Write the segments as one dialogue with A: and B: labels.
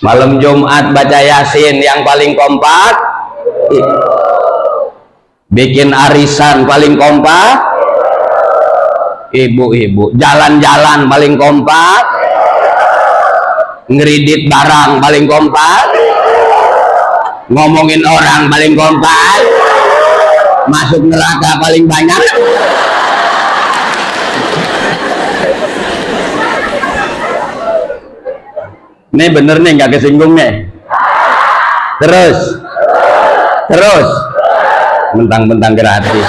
A: Malam Jumat baca Yasin yang paling kompak. Bikin arisan paling kompak. Ibu-ibu jalan-jalan paling kompak. Ngeridit barang paling kompak. Ngomongin orang paling kompak. Masuk neraka paling banyak. Ini bener nih, nggak kesinggung nih. Terus mentang-mentang gratis.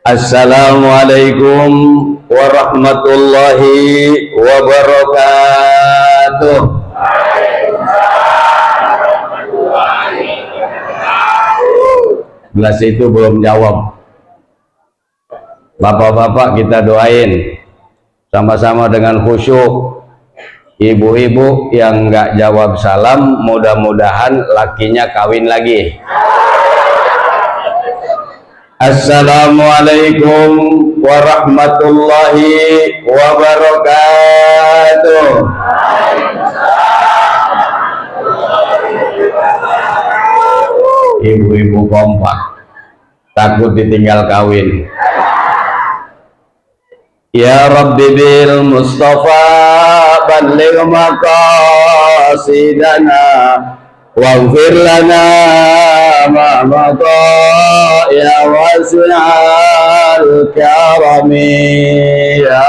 A: Assalamualaikum warahmatullahi wabarakatuh. Gelas itu belum jawab. Bapak-bapak kita doain sama-sama dengan khusyuk. Ibu-ibu yang nggak jawab salam, mudah-mudahan lakinya kawin lagi. Assalamualaikum warahmatullahi wabarakatuh. Ibu-ibu kompak, takut ditinggal kawin. Ya Rabbi bil Mustafa balligh maqasidana waghfir lana ma madha ya wasi'al karami ya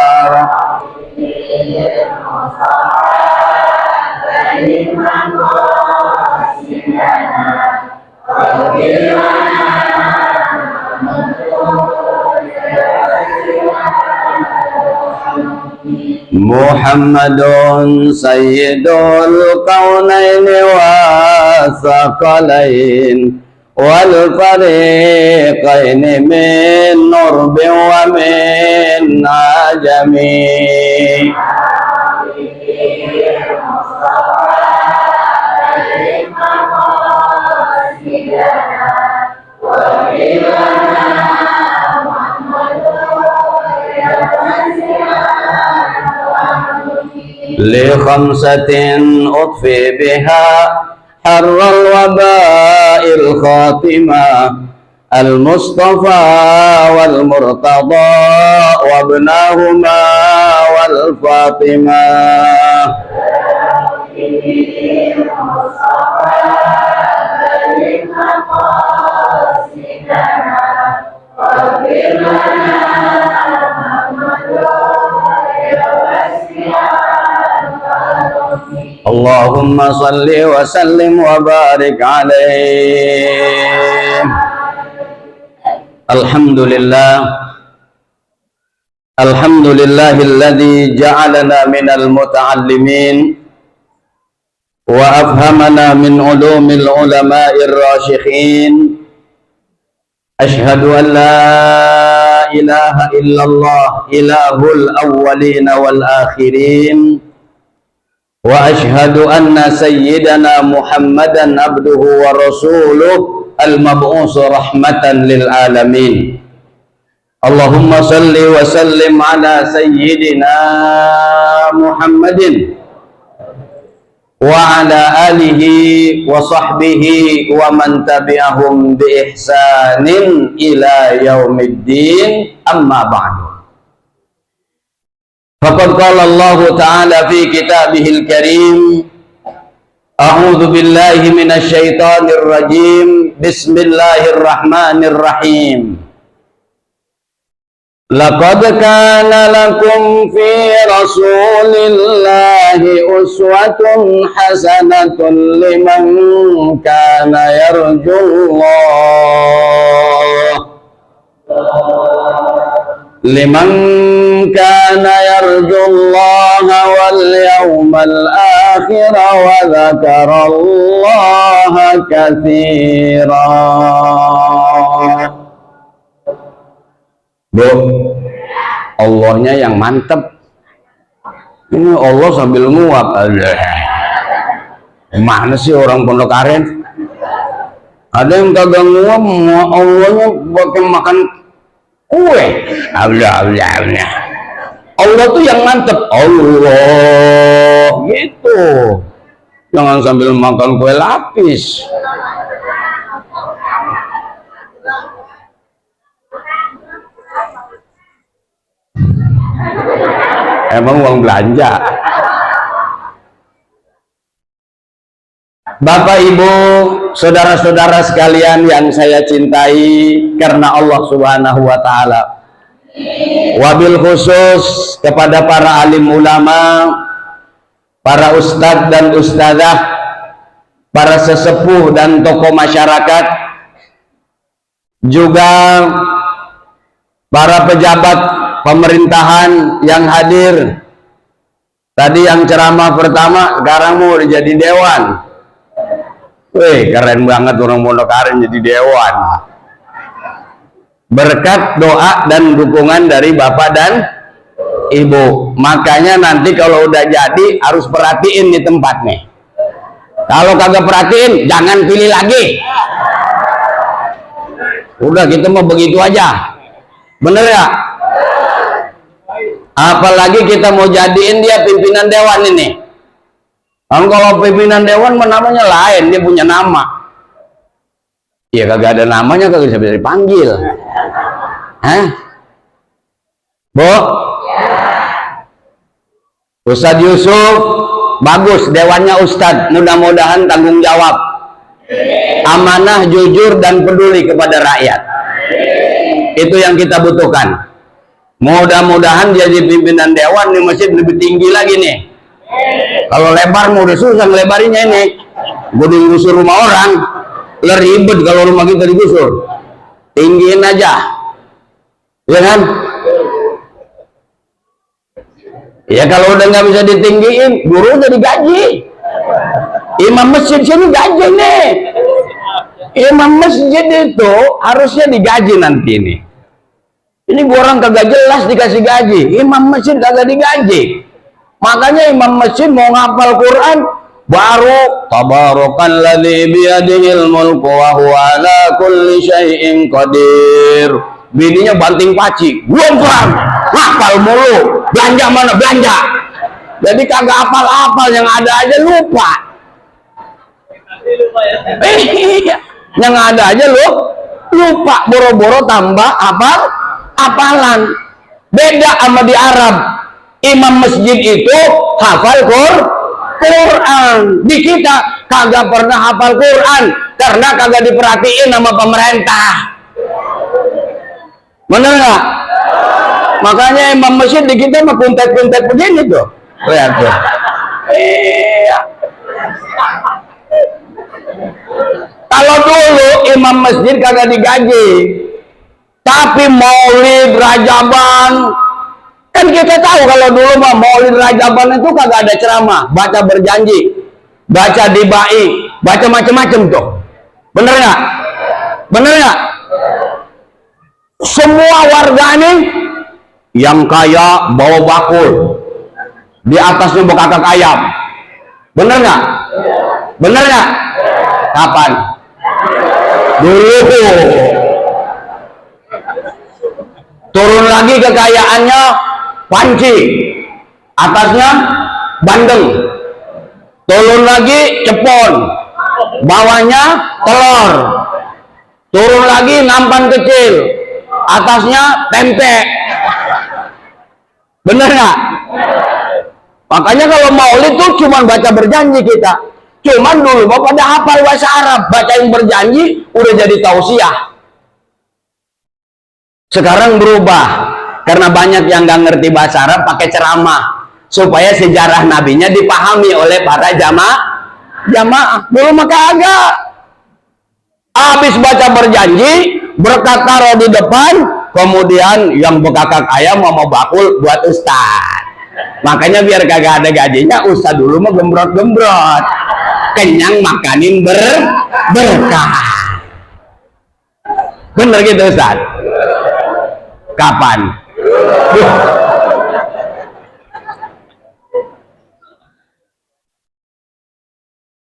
A: Muhammadun sayyidul kaunaini wa thaqalain wal fariqaini min nurbin wa min ajami. Li khamsatin utfi biha harral waba'il khatimah al-Mustafa wal Murtada wa ibnahuma wal Fatimah. Allahumma salli wa sallim wa barik alaih. Alhamdulillah. Alhamdulillahilladzi ja'alana minal muta'allimin wa afhamana min ulumil ulama'ir rasyikhin. Ashhadu an la ilaha illallah ilahul awwalina wal akhirin. Wa ashhadu anna sayyidana Muhammadan abduhu wa rasuluh al-mab'us rahmatan lil alamin. Allahumma salli wa sallim ala sayyidina Muhammadin wa ala alihi wa sahbihi wa man tabi'ahum bi ihsanin ila yaumiddin, amma ba'du. Faqad qala Allah Ta'ala fi kitabihil karim, A'udzu billahi minasy syaithanir rajim. Bismillahirrahmanirrahim. Laqad kana lakum fi Rasulillahi uswatun hasanatun liman kana yarjullaha wal yawmal akhir wa dzakarallaha katsira. Bu, Allahnya yang mantep. Ini Allah sambil nguap. Mana sih orang Pondok Aren? Ada yang kagak nguap, Allahnya pakai makan kue. Allah tuh yang mantep. Allah gitu. Jangan sambil makan kue lapis. Emang uang belanja. Bapak, Ibu, saudara-saudara sekalian yang saya cintai karena Allah Subhanahu wa Ta'ala, wabil khusus kepada para alim ulama, para ustadz dan ustadzah, para sesepuh dan tokoh masyarakat, juga para pejabat pemerintahan yang hadir. Tadi yang ceramah pertama, sekarang mau jadi dewan. Wih, keren banget orang Pondok Aren jadi dewan. Berkat doa dan dukungan dari Bapak dan Ibu. Makanya nanti kalau udah jadi harus perhatiin di tempat nih. Kalau kagak perhatiin, jangan pilih lagi. Udah, kita mau begitu aja. Bener ya? Apalagi kita mau jadiin dia pimpinan dewan ini. Kalau pimpinan dewan namanya lain, dia punya nama. Ya kagak ada namanya, kagak bisa dipanggil. Hah? Bu? Ustadz Yusuf, bagus dewannya Ustadz. Mudah-mudahan tanggung jawab, amanah, jujur, dan peduli kepada rakyat. Itu yang kita butuhkan. Mudah-mudahan jadi pimpinan dewan di masjid lebih tinggi lagi nih. Kalau lebar mau udah susah ngelebarinnya ini. Gue digusur rumah orang, ribet kalau rumah kita digusur. Tinggiin aja, ya kan? Ya kalau udah nggak bisa ditinggiin, guru udah digaji. Imam masjid sini gaji nih. Imam masjid itu harusnya digaji nanti ini. Ini gua orang kagak jelas dikasih gaji, imam masjid kagak digaji. Makanya imam masjid mau ngapal Quran baru tabarakalladzi biyadihil mulku wa huwa ala kulli syai'in qadir. Bininya banting paci, belum Quran, ngapal mulu, belanja mana belanja. Jadi kagak apal-apal, yang ada aja lupa. Yang ada aja lupa, boro-boro tambah apalan. Beda sama di Arab, imam masjid itu hafal Quran. Di kita kagak pernah hafal Quran karena kagak diperhatiin sama pemerintah. Bener nggak? Makanya imam masjid di kita mah kuntet-kuntet begini tuh. Lihat tuh. Iya. Kalau dulu imam masjid kagak digaji, tapi maulid rajaban, kan kita tahu kalau dulu mah maulid rajaban itu kagak ada ceramah, baca berjanji, baca dibai, baca macam-macam tuh. Bener nggak? Bener nggak? Semua warga ini yang kaya bawa bakul, di atasnya bekakak ayam. Bener nggak? Bener nggak? Kapan? Dulu. Turun lagi kekayaannya panci, atasnya bandeng. Turun lagi cepon, bawahnya telur. Turun lagi nampan kecil, atasnya tempe. Bener nggak? Makanya kalau maulid tuh cuman baca berjanji kita. Cuman dulu pada hafal bahasa Arab, bacain berjanji udah jadi tausiah. Sekarang berubah karena banyak yang nggak ngerti bahasa Arab pakai ceramah supaya sejarah nabinya dipahami oleh para jamaah. Dulu maka agak habis baca berjanji, berkat taruh di depan, kemudian yang bekakak ayam mau bakul buat ustad. Makanya biar kagak ada gajinya, ustad dulu mah gembrot-gembrot, kenyang makanin berkah. Bener gitu ustad? Kapan?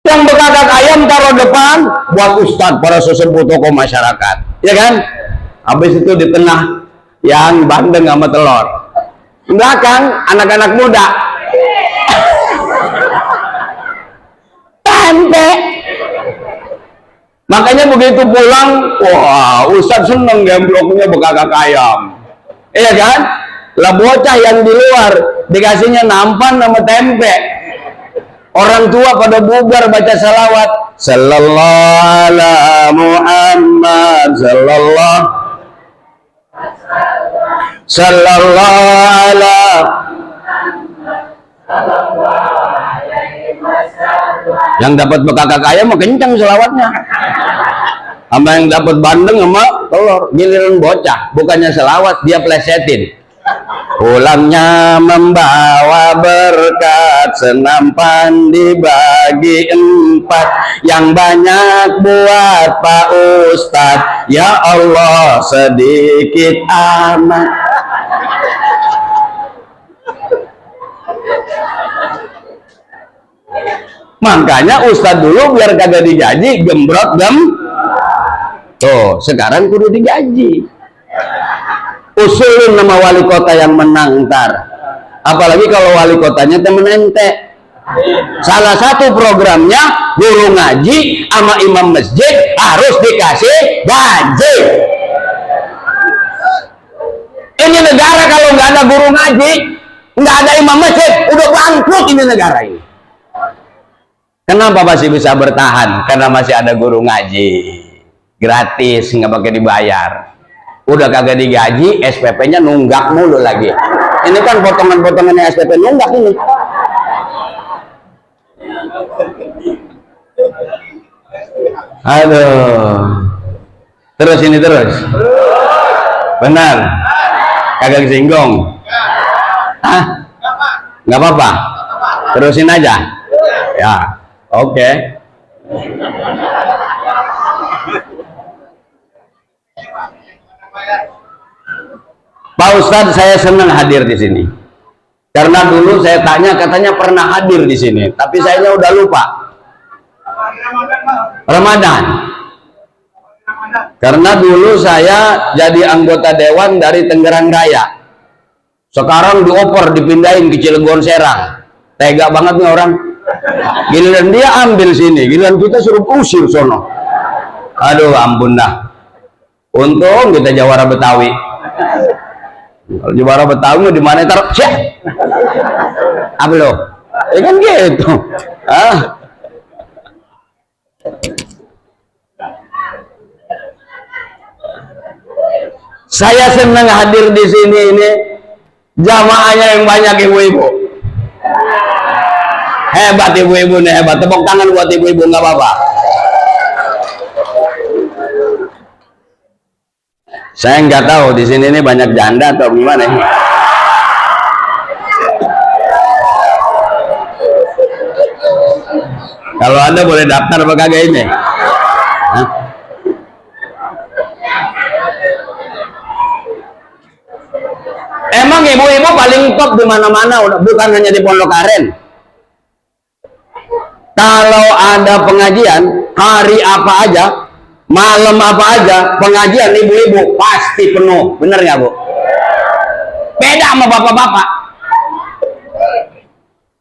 A: Yang bekakak ayam taruh depan buat ustad, para sesepuh tokoh masyarakat, ya kan? Habis itu di tengah yang bandeng sama telur, belakang anak-anak muda tempe. Makanya begitu pulang, wah ustad seneng gembloknya bekakak ayam, iya kan? Lah bocah yang di luar dikasihnya nampan sama tempe. Orang tua pada bubar baca salawat, sallallahu ala Muhammad, sallallahu ala. Yang dapat bekakak ayam mah kencang selawatnya, sama yang dapat bandeng sama telur. Giliran bocah bukannya selawat, dia plesetin. Pulangnya membawa berkat, senampan dibagi 4, yang banyak buat Pak Ustadz, ya Allah sedikit amat. Makanya ustadz dulu biar kagak digaji gembrot tuh, sekarang kudu digaji. Usulin nama wali kota yang menang ntar, apalagi kalau wali kotanya temen ente. Salah satu programnya guru ngaji sama imam masjid harus dikasih gaji. Ini negara kalau nggak ada guru ngaji, nggak ada imam masjid, udah bangkrut ini negara ini. Kenapa masih bisa bertahan? Karena masih ada guru ngaji gratis, nggak pakai dibayar. Udah kagak digaji, SPP-nya nunggak mulu lagi. Ini kan potongan-potongannya SPP nunggak ini. Aduh, terus ini terus. Benar? Kagak disinggung? Hah? Nggak apa-apa. Terusin aja. Ya, oke. Pak Ustadz, saya senang hadir di sini. Karena dulu saya tanya, katanya pernah hadir di sini, tapi saya udah lupa. Ramadan. Karena dulu saya jadi anggota dewan dari Tangerang Raya. Sekarang dioper dipindahin ke Cilegon Serang. Tega banget nih orang. Giliran dia ambil sini, giliran kita suruh usir sono. Aduh, ampun dah. Untung kita Jawara Betawi. Kalau Jawara Betawi di mana taruh? Cek. Apa lo? Ya kan gitu. Ah. Saya senang hadir di sini ini. Jamaahnya yang banyak ibu-ibu. Hebat ibu-ibu nih, hebat. Tepuk tangan buat ibu-ibu, nggak apa-apa. Saya nggak tahu di sini ini banyak janda atau gimana. Kalau Anda boleh daftar apa kagak ini? Hah? Emang ibu-ibu paling top di mana-mana, bukan hanya di Pondok Aren. Kalau ada pengajian, hari apa aja, malam apa aja, pengajian ibu-ibu pasti penuh. Bener nggak, Bu? Beda sama bapak-bapak.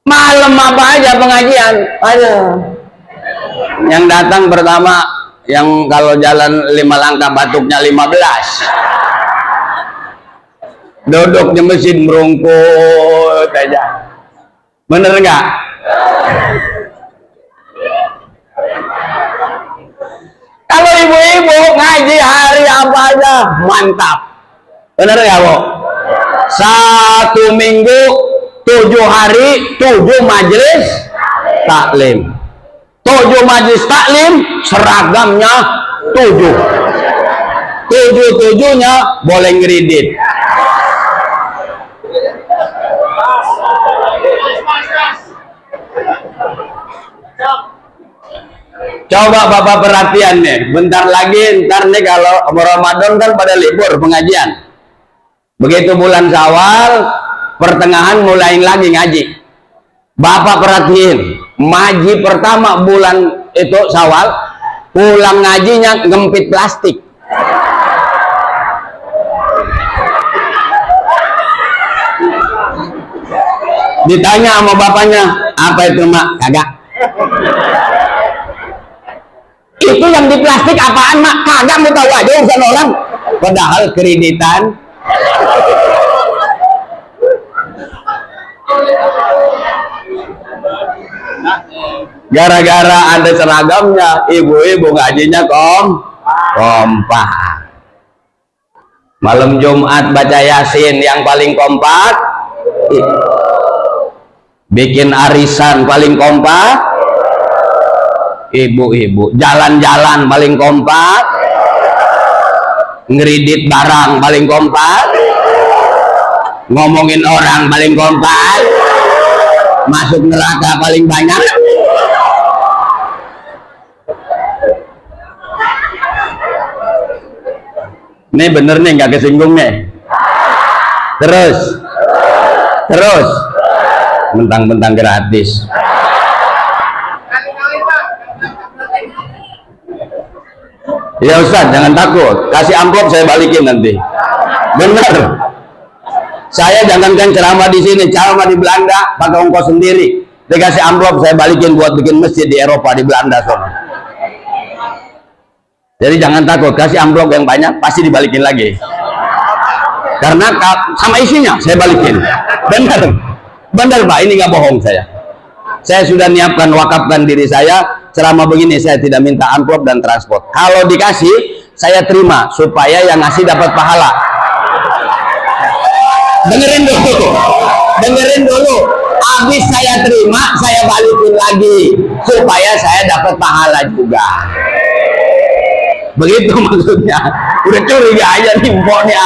A: Malam apa aja pengajian, aduh. Yang datang pertama, yang kalau jalan 5 langkah batuknya 15. Duduk di masjid merungkut aja. Bener nggak? Kalau ibu-ibu ngaji hari apa aja mantap. Bener nggak, Bu? 1 minggu 7 hari 7 majelis taklim. 7 majelis taklim seragamnya 7. 7-7-nya boleh ngeridit. Coba Bapak perhatian nih, bentar lagi ntar nih kalau Ramadan kan pada libur pengajian. Begitu bulan Syawal, pertengahan mulai lagi ngaji. Bapak perhatiin, ngaji pertama bulan itu Syawal, pulang ngajinya ngempit plastik. Ditanya sama bapaknya, apa itu mak? Kagak. Itu yang di plastik apaan mak? Kagak, mau tahu aja urusan orang. Padahal kreditan. Gara-gara ada seragamnya, ibu-ibu ngajinya kompak. Malam Jumat baca Yasin yang paling kompak. Bikin arisan paling kompak. Ibu-ibu jalan-jalan paling kompak. Ngeridit barang paling kompak. Ngomongin orang paling kompak. Masuk neraka paling banyak. Ini bener nih, nggak kesinggung nih. Terus mentang-mentang gratis. Ya Ustaz, jangan takut, kasih amplop saya balikin nanti. Bener. Saya jangankan ceramah di sini, ceramah di Belanda pakai ongkos sendiri. Dikasih amplop saya balikin buat bikin masjid di Eropa, di Belanda sono. Jadi jangan takut, kasih amplop yang banyak pasti dibalikin lagi. Karena sama isinya saya balikin. Bener Pak, ini nggak bohong saya. Saya sudah niapkan, wakafkan diri saya, ceramah begini saya tidak minta amplop dan transport. Kalau dikasih, saya terima supaya yang ngasih dapat pahala. Dengerin dulu. Habis saya terima, saya balikin lagi supaya saya dapat pahala juga. Begitu maksudnya. Udah curiga aja nih pokoknya.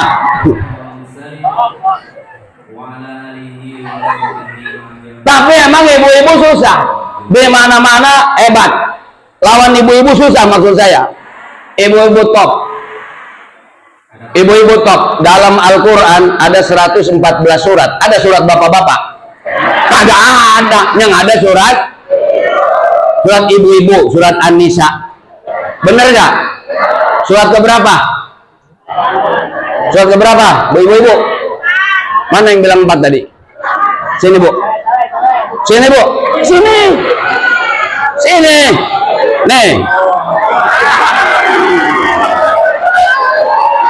A: Tapi emang ibu-ibu susah. Di mana-mana hebat. Lawan ibu-ibu susah maksud saya. Ibu-ibu top. Ibu-ibu top. Dalam Al-Quran ada 114 surat. Ada surat bapak-bapak? Kagak ada. Yang ada surat ibu-ibu, surat An-Nisa. Bener gak? Surat keberapa? Surat keberapa? Ibu-ibu? Mana yang bilang 4 tadi? Sini Bu. Sini Bu. Sini. Nih.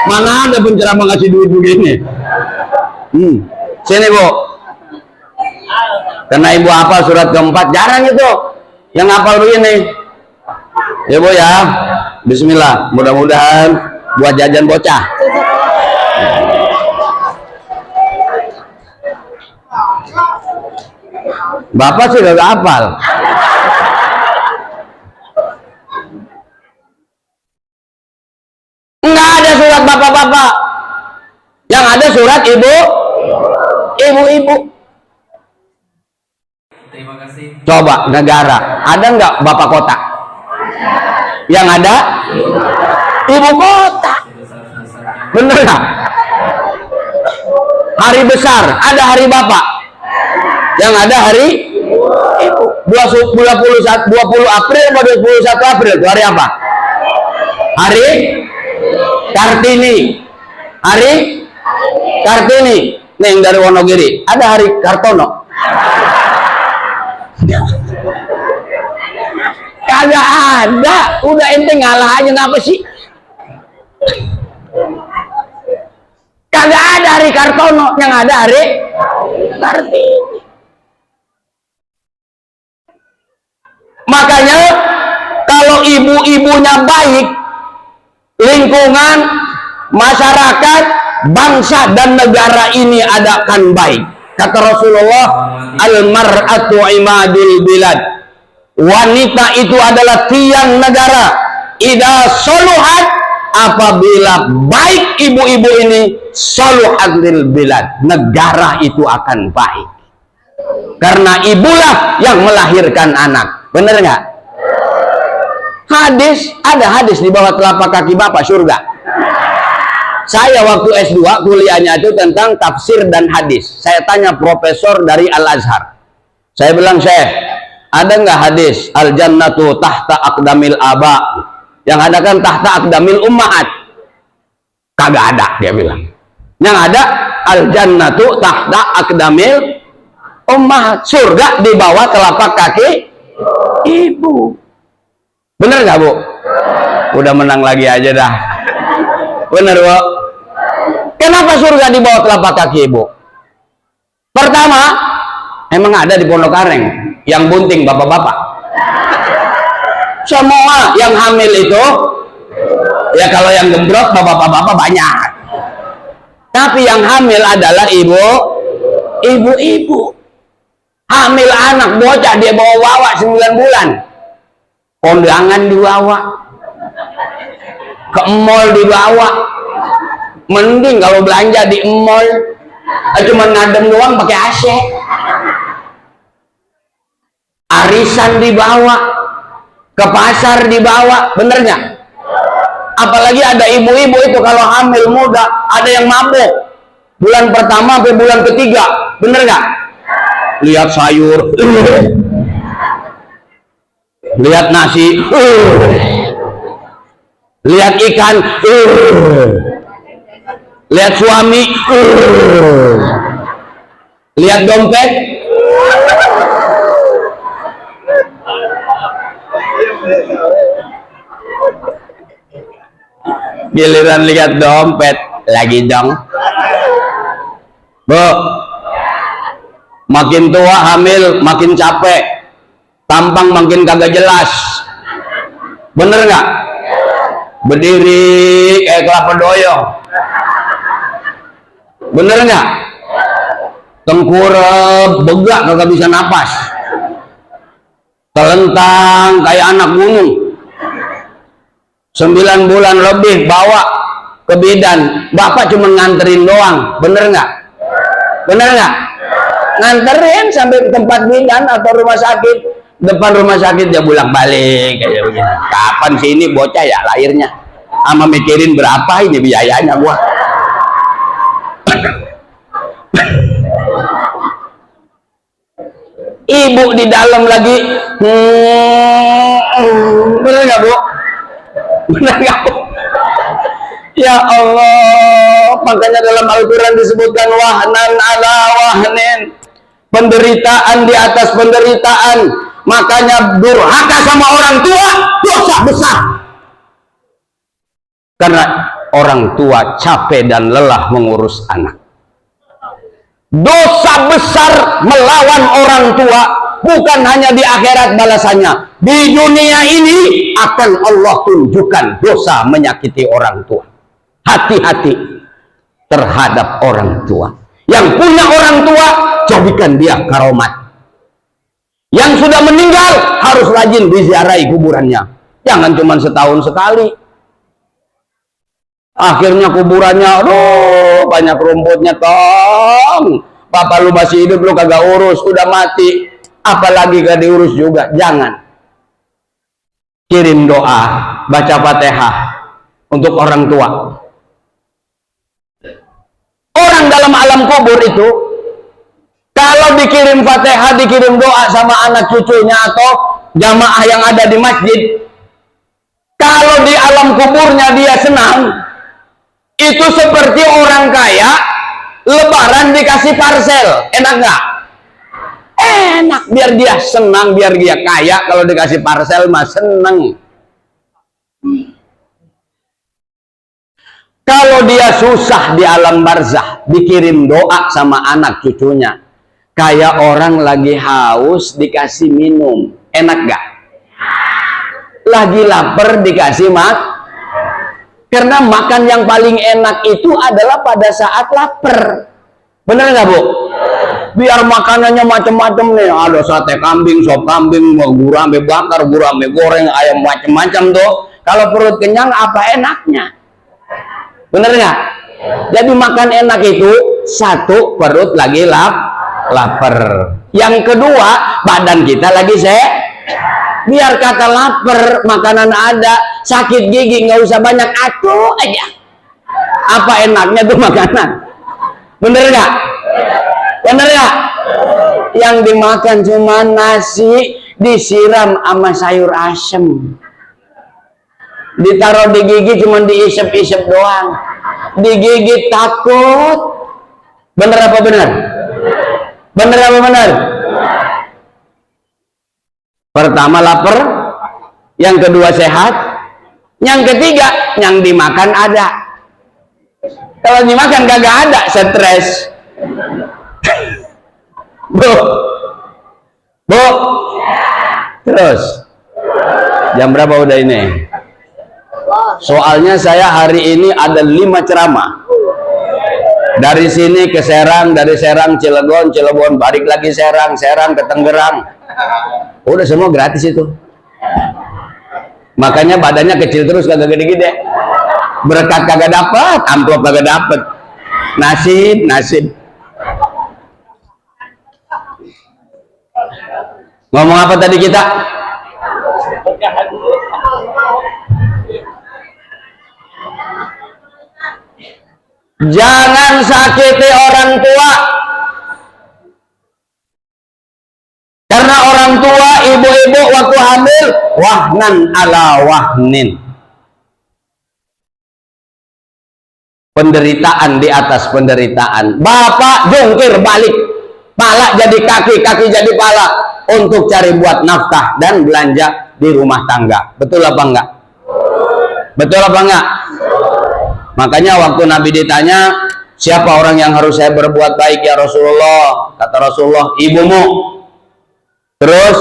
A: Mana ada penceramah ngasih duit begini? Sini Bu. Karena ibu hafal surat keempat, jarang itu yang hafal begini. Ya Bu ya. Bismillah, mudah-mudahan buat jajan bocah. Bapak sih udah hafal. Enggak ada surat bapak-bapak. Yang ada surat ibu-ibu.
B: Terima kasih.
A: Coba negara, ada nggak bapak kota? Yang ada ibu kota. Bener nggak? Hari besar, ada hari bapak. Yang ada hari ibu. 20 April atau 21 April itu hari apa? Hari Kartini. Hari Kartini. Nih yang dari Wonogiri, ada hari Kartono. Kagak ada, udah ente ngalah aja, ngapa sih? Kagak ada hari Ari Kartono, yang ada Ari Kartini. Makanya kalau ibu-ibunya baik, lingkungan, masyarakat, bangsa dan negara ini akan baik. Kata Rasulullah, al-mar'atu imadul bilad. Wanita itu adalah tiang negara. Idza soluhat, apabila baik ibu-ibu ini, soluhatil bilad, negara itu akan baik. Karena ibulah yang melahirkan anak. Bener nggak? Hadis, ada hadis di bawah telapak kaki Bapak surga. Saya waktu S2 kuliahnya itu tentang tafsir dan hadis. Saya tanya profesor dari Al-Azhar. Saya bilang, Syekh, ada nggak hadis al-jannatu tahta aqdamil aba? Yang ada kan tahta aqdamil ummahat. Kagak ada, dia bilang. Yang ada al-jannatu tahta aqdamil ummahat. Surga di bawah telapak kaki ibu. Bener nggak, Bu? Udah menang lagi aja dah. Bener, Bu? Kenapa surga di bawah telapak kaki ibu? Pertama, emang ada di Pondok Kareng yang bunting bapak-bapak. Semua yang hamil itu, ya kalau yang gembrot bapak-bapak banyak. Tapi yang hamil adalah ibu-ibu. Hamil anak bocah dia bawa 9 bulan. Kondangan dibawa, ke mall dibawa. Mending kalau belanja di mall, cuma ngadem doang pakai AC. Arisan dibawa, ke pasar dibawa, bener nggak? Apalagi ada ibu-ibu itu kalau hamil muda, ada yang mabuk bulan pertama sampai bulan ketiga, bener nggak? Lihat sayur, lihat nasi, lihat ikan, lihat suami, lihat dompet, giliran lihat dompet lagi dong. Bu, makin tua hamil makin capek, tampang makin kagak jelas, bener nggak? Berdiri kayak kelapa doyong, bener nggak? Tengkurap begak kagak bisa napas, telentang kayak anak gunung. 9 bulan lebih bawa ke bidan, bapak cuma nganterin doang, bener nggak? Bener nggak? Nganterin sampai ke tempat bidan atau rumah sakit, depan rumah sakit dia bolak balik kayak begini. Kapan sih ini bocah ya lahirnya? Ama mikirin berapa ini biayanya gua. Ibu di dalam lagi, bener nggak, Bu? Bener nggak, Bu? Ya Allah, makanya dalam Al-Quran disebutkan wahnan ala wahnin, penderitaan di atas penderitaan. Makanya durhaka sama orang tua dosa besar, karena orang tua capek dan lelah mengurus anak. Dosa besar melawan orang tua, bukan hanya di akhirat balasannya, di dunia ini akan Allah tunjukkan dosa menyakiti orang tua. Hati-hati terhadap orang tua. Yang punya orang tua, jadikan dia karomat. Yang sudah meninggal harus rajin diziarahi kuburannya, jangan cuma setahun sekali. Akhirnya kuburannya, aduh banyak rumputnya, tong papa lu masih hidup lu kagak urus, udah mati apalagi gak diurus juga. Jangan. Kirim doa, baca Fatihah untuk orang tua. Orang dalam alam kubur itu kalau dikirim Fatihah, dikirim doa sama anak cucunya atau jamaah yang ada di masjid, kalau di alam kuburnya dia senang, itu seperti orang kaya lebaran dikasih parcel. Enak nggak? Enak, biar dia senang, biar dia kaya. Kalau dikasih parcel mah seneng. Kalau dia susah di alam barzah, dikirim doa sama anak cucunya. Kayak orang lagi haus dikasih minum. Enak gak? Lagi lapar dikasih karena makan yang paling enak itu adalah pada saat lapar. Bener nggak, Bu? Biar makanannya macam-macam nih, ada sate kambing, sop kambing, gurame bakar, gurame goreng, ayam macam-macam tuh. Kalau perut kenyang apa enaknya? Bener nggak? Jadi makan enak itu satu, perut lagi lapar. Yang kedua, badan kita lagi biar kata lapar, makanan ada, sakit gigi nggak usah banyak, atuh aja. Apa enaknya tuh makanan? Bener nggak? Bener nggak? Yang dimakan cuma nasi disiram sama sayur asem, ditaruh di gigi cuma diisep-isep doang, digigit takut. Bener apa bener? Bener apa bener? Pertama lapar, yang kedua sehat, yang ketiga yang dimakan ada. Kalau dimakan kagak ada, stres. Bu, terus jam berapa udah ini? Soalnya saya hari ini ada 5 ceramah. Dari sini ke Serang, dari Serang Cilegon, Cilegon balik lagi Serang, Serang ke Tangerang. Udah semua gratis itu. Makanya badannya kecil terus, kagak gede-gede. Berkat kagak dapat, amplop kagak dapat. Nasib. Ngomong apa tadi kita? Jangan sakiti orang tua. Karena orang tua, ibu-ibu waktu hamil, wahnan ala wahnin. Penderitaan di atas penderitaan. Bapak jungkir balik, pala jadi kaki, kaki jadi pala, untuk cari buat nafkah dan belanja di rumah tangga. Betul apa enggak? Betul apa enggak? Makanya waktu Nabi ditanya, siapa orang yang harus saya berbuat baik ya Rasulullah? Kata Rasulullah, ibumu. Terus,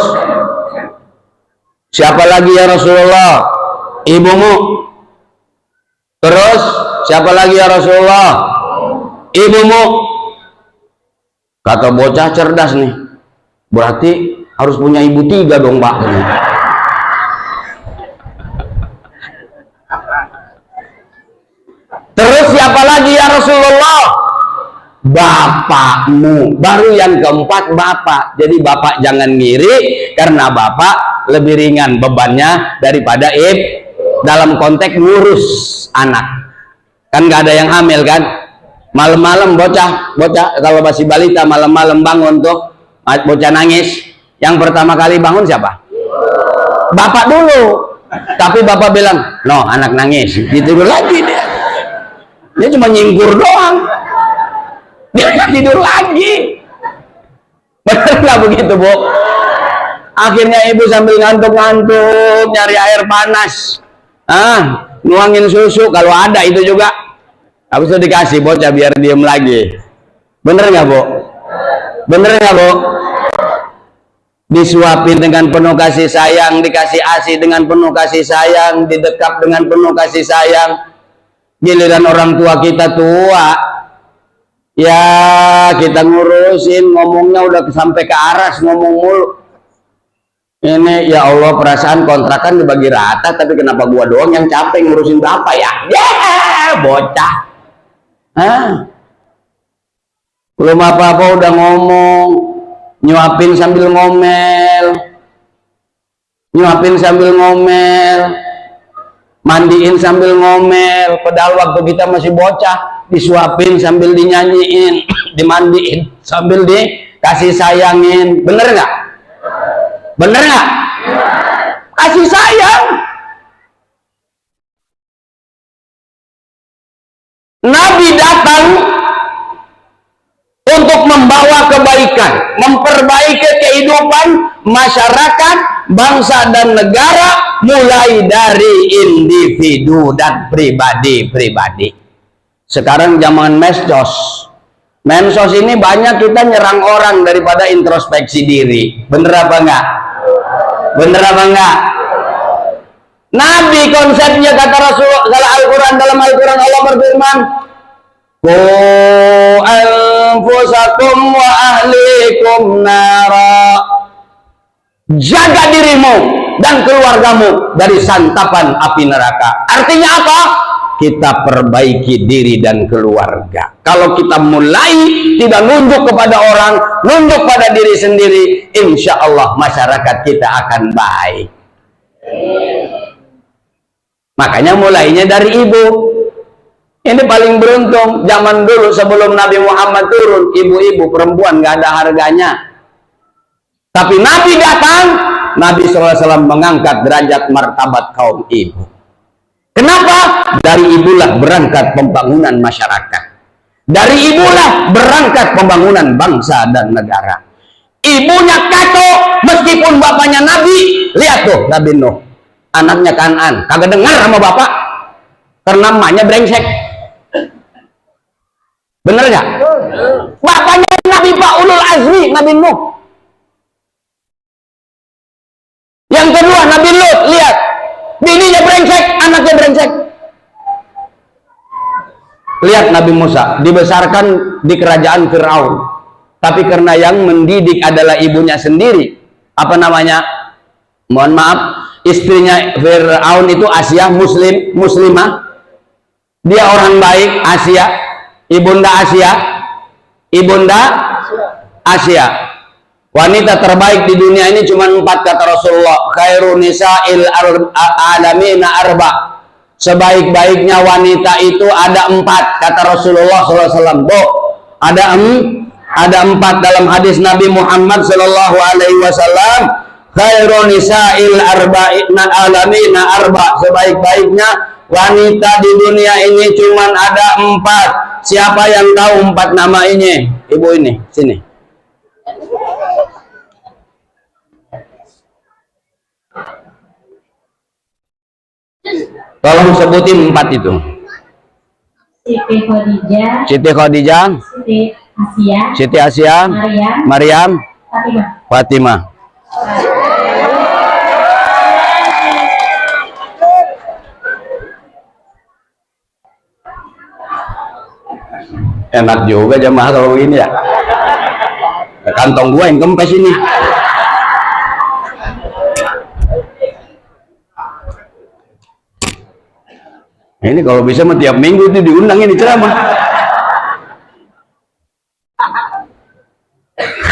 A: siapa lagi ya Rasulullah? Ibumu. Terus, siapa lagi ya Rasulullah? Ibumu. Kata bocah cerdas nih, berarti harus punya ibu 3 dong, Pak. Terus siapa lagi ya Rasulullah? Bapakmu. Baru yang keempat bapak. Jadi bapak jangan ngiri, karena bapak lebih ringan bebannya daripada dalam konteks ngurus anak. Kan nggak ada yang hamil kan? Malam-malam bocah kalau masih balita malam-malam bangun tuh, bocah nangis, yang pertama kali bangun siapa? Bapak dulu. Tapi bapak bilang, no, anak nangis, tidur lagi dia cuma nyingkur doang, dia tidur lagi. Bener nggak begitu, Bu? Akhirnya ibu sambil ngantuk-ngantuk nyari air panas, nuangin susu kalau ada itu juga. Habis itu dikasih bocah biar diem lagi. Bener nggak, Bu? Bener nggak, Bu? Disuapin dengan penuh kasih sayang, dikasih ASI dengan penuh kasih sayang, didekap dengan penuh kasih sayang. Giliran orang tua kita tua, ya kita ngurusin, ngomongnya udah sampai ke aras, ngomong mulu. Ini ya Allah, perasaan kontrakan dibagi rata, tapi kenapa gua doang yang capek ngurusin bapak ya? Bocah. Belum apa-apa udah ngomong, nyuapin sambil ngomel, mandiin sambil ngomel. Padahal waktu kita masih bocah, disuapin sambil dinyanyiin, dimandiin sambil dikasih sayangin. Bener nggak? Bener nggak? Kasih sayang. Nabi datang untuk membawa kebaikan, memperbaiki kehidupan masyarakat, bangsa dan negara, mulai dari individu dan pribadi-pribadi. Sekarang zaman medsos. Medsos ini banyak kita nyerang orang daripada introspeksi diri. Bener apa enggak? Bener apa enggak? Nabi konsepnya kata Rasulullah dalam Al-Quran, Allah berfirman, "Qu anfusakum wa ahlikum nara." Jaga dirimu dan keluargamu dari santapan api neraka. Artinya apa? Kita perbaiki diri dan keluarga. Kalau kita mulai tidak nunduk kepada orang, nunduk pada diri sendiri, insya Allah masyarakat kita akan baik. Makanya mulainya dari ibu. Ini paling beruntung. Zaman dulu sebelum Nabi Muhammad turun, ibu-ibu perempuan gak ada harganya. Tapi Nabi datang, Nabi SAW mengangkat derajat martabat kaum ibu. Kenapa? Dari ibulah berangkat pembangunan masyarakat. Dari ibulah berangkat pembangunan bangsa dan negara. Ibunya kacau, meskipun bapaknya Nabi. Lihat tuh Nabi Nuh, anaknya Kan'an, kagak dengar sama bapak karena emaknya brengsek. Bener gak? Bapaknya Nabi Pak Ulul Azmi, Nabi Nuh. Yang kedua Nabi Lut, lihat, bininya brengsek, anaknya brengsek. Lihat Nabi Musa, dibesarkan di kerajaan Fir'aun, tapi karena yang mendidik adalah ibunya sendiri. Apa namanya? Mohon maaf, istrinya Fir'aun itu Asia, muslimah. Dia orang baik, Asia, ibunda Asia. Wanita terbaik di dunia ini cuma 4 kata Rasulullah. Khairun nisa'il alamina arba. Sebaik-baiknya wanita itu ada 4 kata Rasulullah SAW. Ada 4 dalam hadis Nabi Muhammad SAW. Khairun nisa'il alamina arba. Sebaik-baiknya wanita di dunia ini cuma ada 4. Siapa yang tahu 4 nama ini? Ibu ini, sini. Tolong sebutin 4 itu. Siti Khadijah, Siti Asia, Maryam, Fatimah. Enak juga jamaah kalau ini ya. Kantong gua yang kempes ini. Ini kalau bisa tiap minggu itu diundang ini ceramah.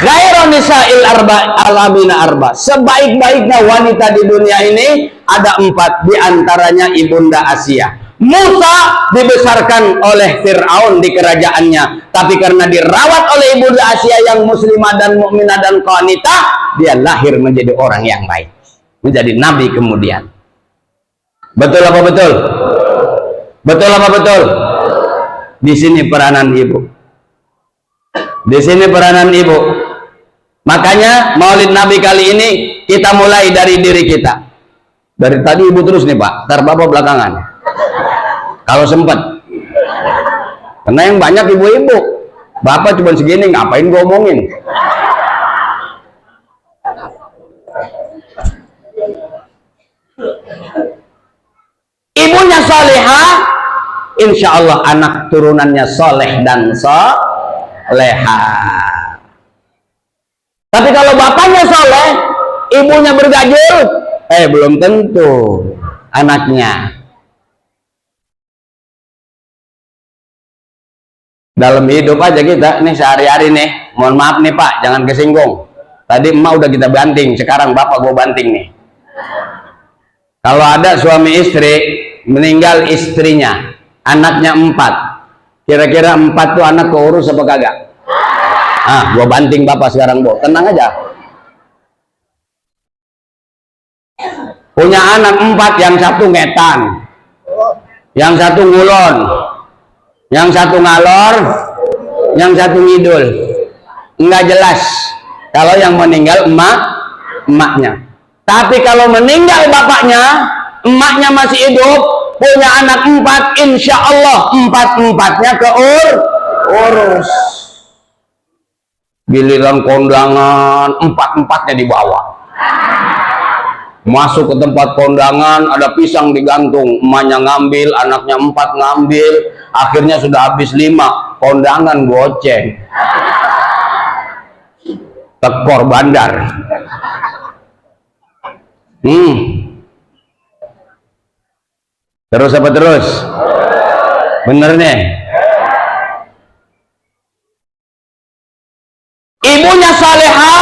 A: Khairun nisa'il alamina arba. Sebaik-baiknya wanita di dunia ini ada 4, diantaranya ibunda Asia. Musa dibesarkan oleh Fir'aun di kerajaannya, tapi karena dirawat oleh ibunda Asia yang muslimah dan mukminah dan qanitah, dia lahir menjadi orang yang baik, menjadi nabi kemudian. Betul apa betul? Betul apa betul? Di sini peranan ibu. Di sini peranan ibu. Makanya Maulid Nabi kali ini kita mulai dari diri kita. Dari tadi ibu terus nih Pak, ntar bapak belakangan. Kalau sempat. Karena yang banyak ibu-ibu. Bapak cuma segini, ngapain gua omongin? Ibunya salihah, insya Allah anak turunannya soleh dan soleha. Tapi kalau bapaknya soleh, ibunya bergajul, belum tentu anaknya. Dalam hidup aja kita nih sehari-hari nih, mohon maaf nih Pak, jangan kesinggung. Tadi emak udah kita banting, sekarang bapak gue banting nih. Kalau ada suami istri meninggal istrinya, anaknya 4, kira-kira 4 tuh anak keurus apa kagak? Gua banting bapak sekarang, Bu, tenang aja. Punya anak 4, yang satu ngetan, yang satu ngulon, yang satu ngalor, yang satu ngidul. Enggak jelas kalau yang meninggal emaknya. Tapi kalau meninggal bapaknya, emaknya masih hidup, punya anak 4, insya Allah 4-4-nya keurus. Giliran kondangan 4-4-nya dibawa. Masuk ke tempat kondangan, ada pisang digantung, emaknya ngambil, anaknya 4 ngambil, akhirnya sudah habis 5, kondangan goceng. Tekor bandar. Terus apa terus? Bener nih. Ibunya salehah,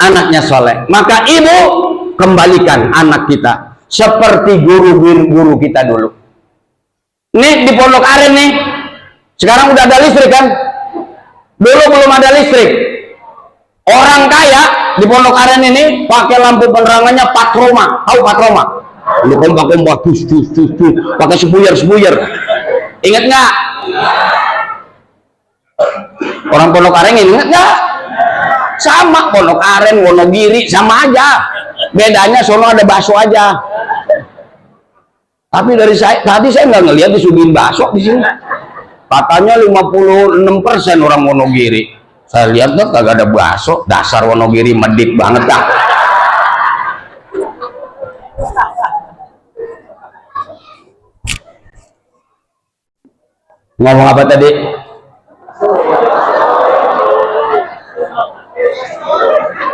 A: anaknya soleh. Maka ibu kembalikan anak kita seperti guru-guru kita dulu. Nih di Pondok Aren nih, sekarang udah ada listrik kan? Dulu belum ada listrik. Orang kaya di Pondok Aren ini pakai lampu penerangannya patroma. Tahu patroma? Lu kompak-kompak, pakai sebuyer. Ingat nggak? Orang Pondok Aren ingat nggak? Sama Pondok Aren, Wonogiri sama aja. Bedanya sono ada bakso aja. Tapi tadi saya nggak ngelihat disuguhin bakso di sini. Katanya 56% orang Wonogiri. Saya lihat tuh kagak ada bakso. Dasar Wonogiri medit banget dah. Ngomong apa tadi?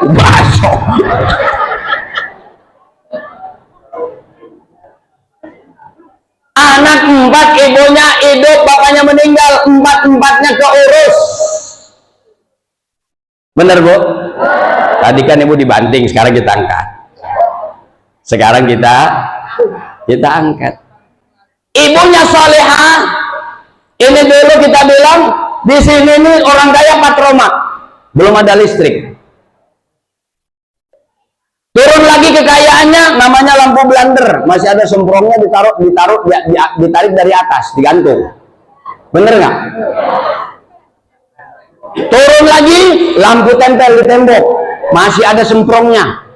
A: Bakso. Anak 4, ibunya hidup, bapaknya meninggal, 4-4-nya keurus. Bener Bu? Tadi kan ibu dibanting, sekarang kita angkat. Sekarang kita angkat. Ibunya salehah. Ini dulu kita bilang di sini nih orang kaya patroma, belum ada listrik. Turun lagi kekayaannya, namanya lampu blender, masih ada semprongnya, ditarik dari atas, digantung. Bener nggak? Turun lagi, lampu tempel di tembok, masih ada semprongnya.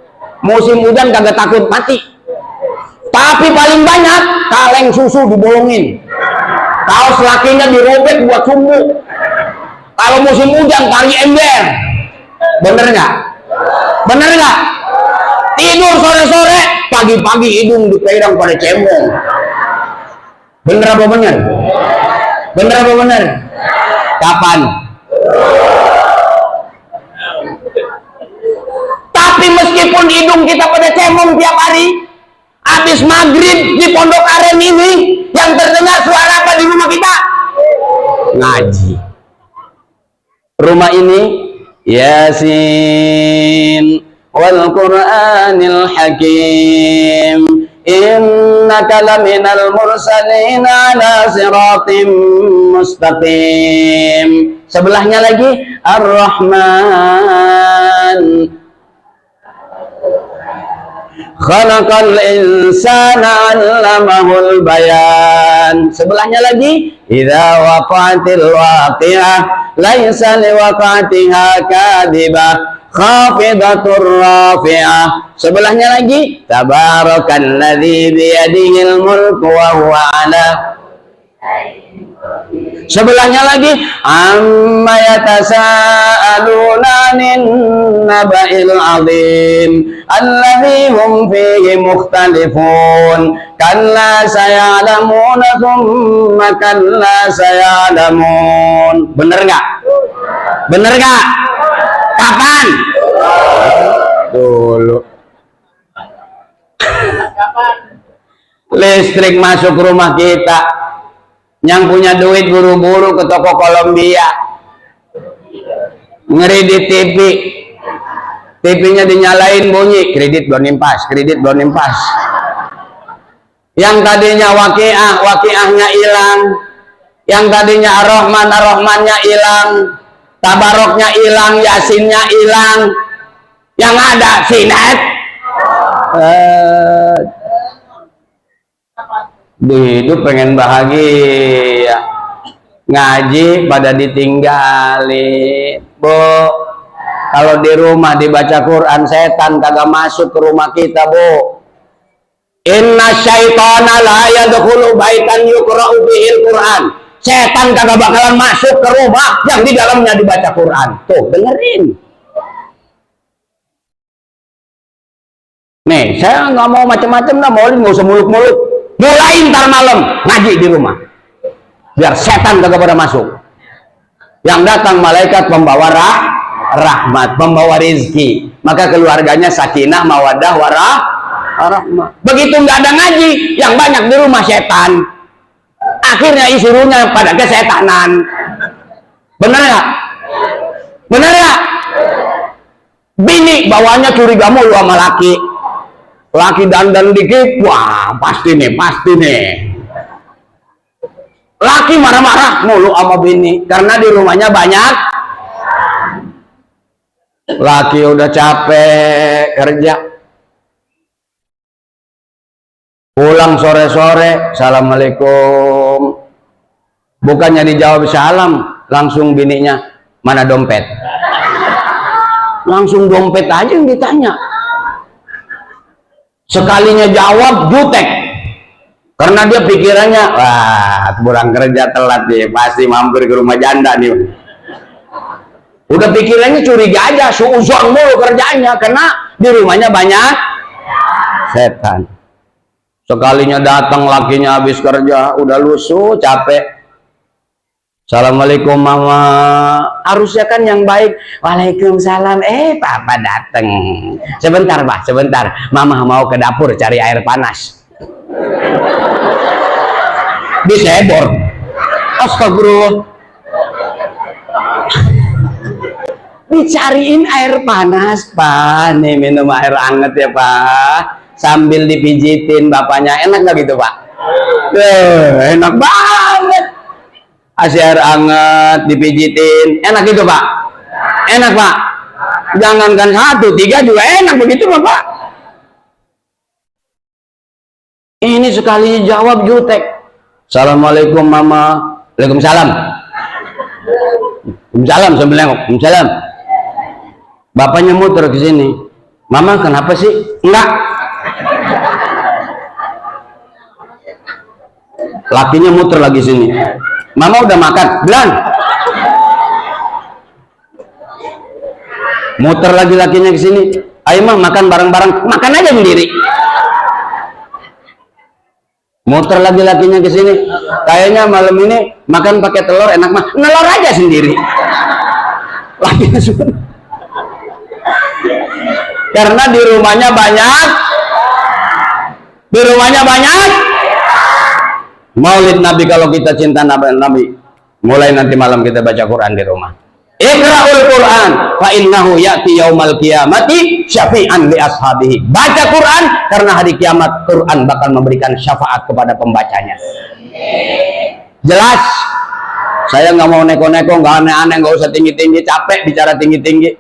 A: Musim hujan kagak takut mati. Tapi paling banyak kaleng susu dibolongin, kaos lakinya dirobek buat sumbu. Kalau musim hujan tali ember. Bener nggak? Bener nggak? Tidur sore-sore, pagi-pagi hidung dipegang pada cemong. Bener apa bener? Bener apa bener? Kapan? Tapi meskipun hidung kita pada cemong tiap hari, habis maghrib di Pondok Aren ini, yang terdengar suara apa di rumah kita? Ngaji. Rumah ini, Yasin wal Qur'anil Hakim, innaka laminal mursalin ala siratim mustaqim. Sebelahnya lagi Ar-Rahman khalaqal insana 'allamahul bayan. Sebelahnya lagi idza waqa'atil waqi'ah laisa liwaqa'atiha kadhibah khafidatur rafi'ah. Sebelahnya lagi tabarakalladzi biyadihil mulku wa huwa 'ala. Sebelahnya lagi amma yatasaaluna 'anin naba'il 'adzim alladzi hum fihi mukhtalifun kalla sayalamuna thumma kalla sayalamun. Bener nggak? Bener nggak? Kapan? Dulu. Listrik masuk rumah kita. Yang punya duit buru-buru ke toko Kolombia, ngeredit TV, TV-nya dinyalain bunyi, kredit belum impas, kredit belum impas. Yang tadinya waqiahnya hilang, yang tadinya ar-Rahman, ar-Rahmannya hilang, tabaroknya hilang, yasinnya hilang, yang ada sinet. Hidup pengen bahagia, ngaji pada ditinggalin. Bu, kalau di rumah dibaca Quran, setan kagak masuk ke rumah kita, Bu. Inna syaitana la yadkhulu baitan yuqra'u fihil Qur'an. Setan kagak bakalan masuk ke rumah yang di dalamnya dibaca Quran. Tuh, dengerin. Nih, saya nggak mau macam-macam lah, nggak usah muluk-muluk. Mulai ntar malam ngaji di rumah. Biar setan kagak pada masuk. Yang datang malaikat pembawa rahmat, pembawa rizki. Maka keluarganya sakinah, mawaddah, warahmah. Begitu nggak ada ngaji, yang banyak di rumah setan. Akhirnya isuruhnya pada kesetanan. Bener ya? Bener ya? Bini bawanya curiga mulu sama laki. Laki dandan dikit, wah pasti nih. Laki marah-marah mulu sama bini karena di rumahnya banyak. Laki udah capek kerja, pulang sore-sore, assalamualaikum. Bukannya dijawab salam, langsung bininya, mana dompet? Langsung dompet aja yang ditanya. Sekalinya jawab jutek, karena dia pikirannya, wah pulang kerja telat nih, pasti mampir ke rumah janda nih. Udah pikirannya curiga aja, suuzon mulu kerjanya, karena di rumahnya banyak setan. Sekalinya datang lakinya habis kerja, udah lusuh, capek. Assalamualaikum mama, harusnya kan yang baik. Waalaikumsalam. Papa dateng. Sebentar pak, sebentar. Mama mau ke dapur cari air panas. Disebor. Astagfirullah. Dicariin air panas pak. Nih minum air hangat ya pak. Sambil dipijitin bapaknya. Enak nggak gitu pak? Enak banget. Kasih air hangat, dipijitin, enak gitu pak? Enak pak? Jangankan 1, 3 juga enak begitu pak. Ini sekali jawab jutek. Assalamualaikum mama. Waalaikumsalam. Waalaikumsalam sambil nengok. Waalaikumsalam. Bapaknya muter ke sini. Mama kenapa sih? Enggak. Lakinya muter lagi sini. Mama udah makan? Belum. Muter lagi lakinya ke sini. Ayo mah makan bareng-bareng. Makan aja sendiri. Muter lagi lakinya ke sini. Kayaknya malam ini makan pakai telur enak mah. Nelor aja sendiri. Lakinya sudah. Karena di rumahnya banyak. Di rumahnya banyak. Maulid Nabi, kalau kita cinta Nabi, mulai nanti malam kita baca Quran di rumah. Iqra'ul Quran fa innahu ya'ti yaumal qiyamati syafi'an li ashabihi. Baca Quran karena hari kiamat Quran bakal memberikan syafaat kepada pembacanya. Jelas. Saya nggak mau neko-neko, nggak aneh-aneh, nggak usah tinggi-tinggi, capek bicara tinggi-tinggi.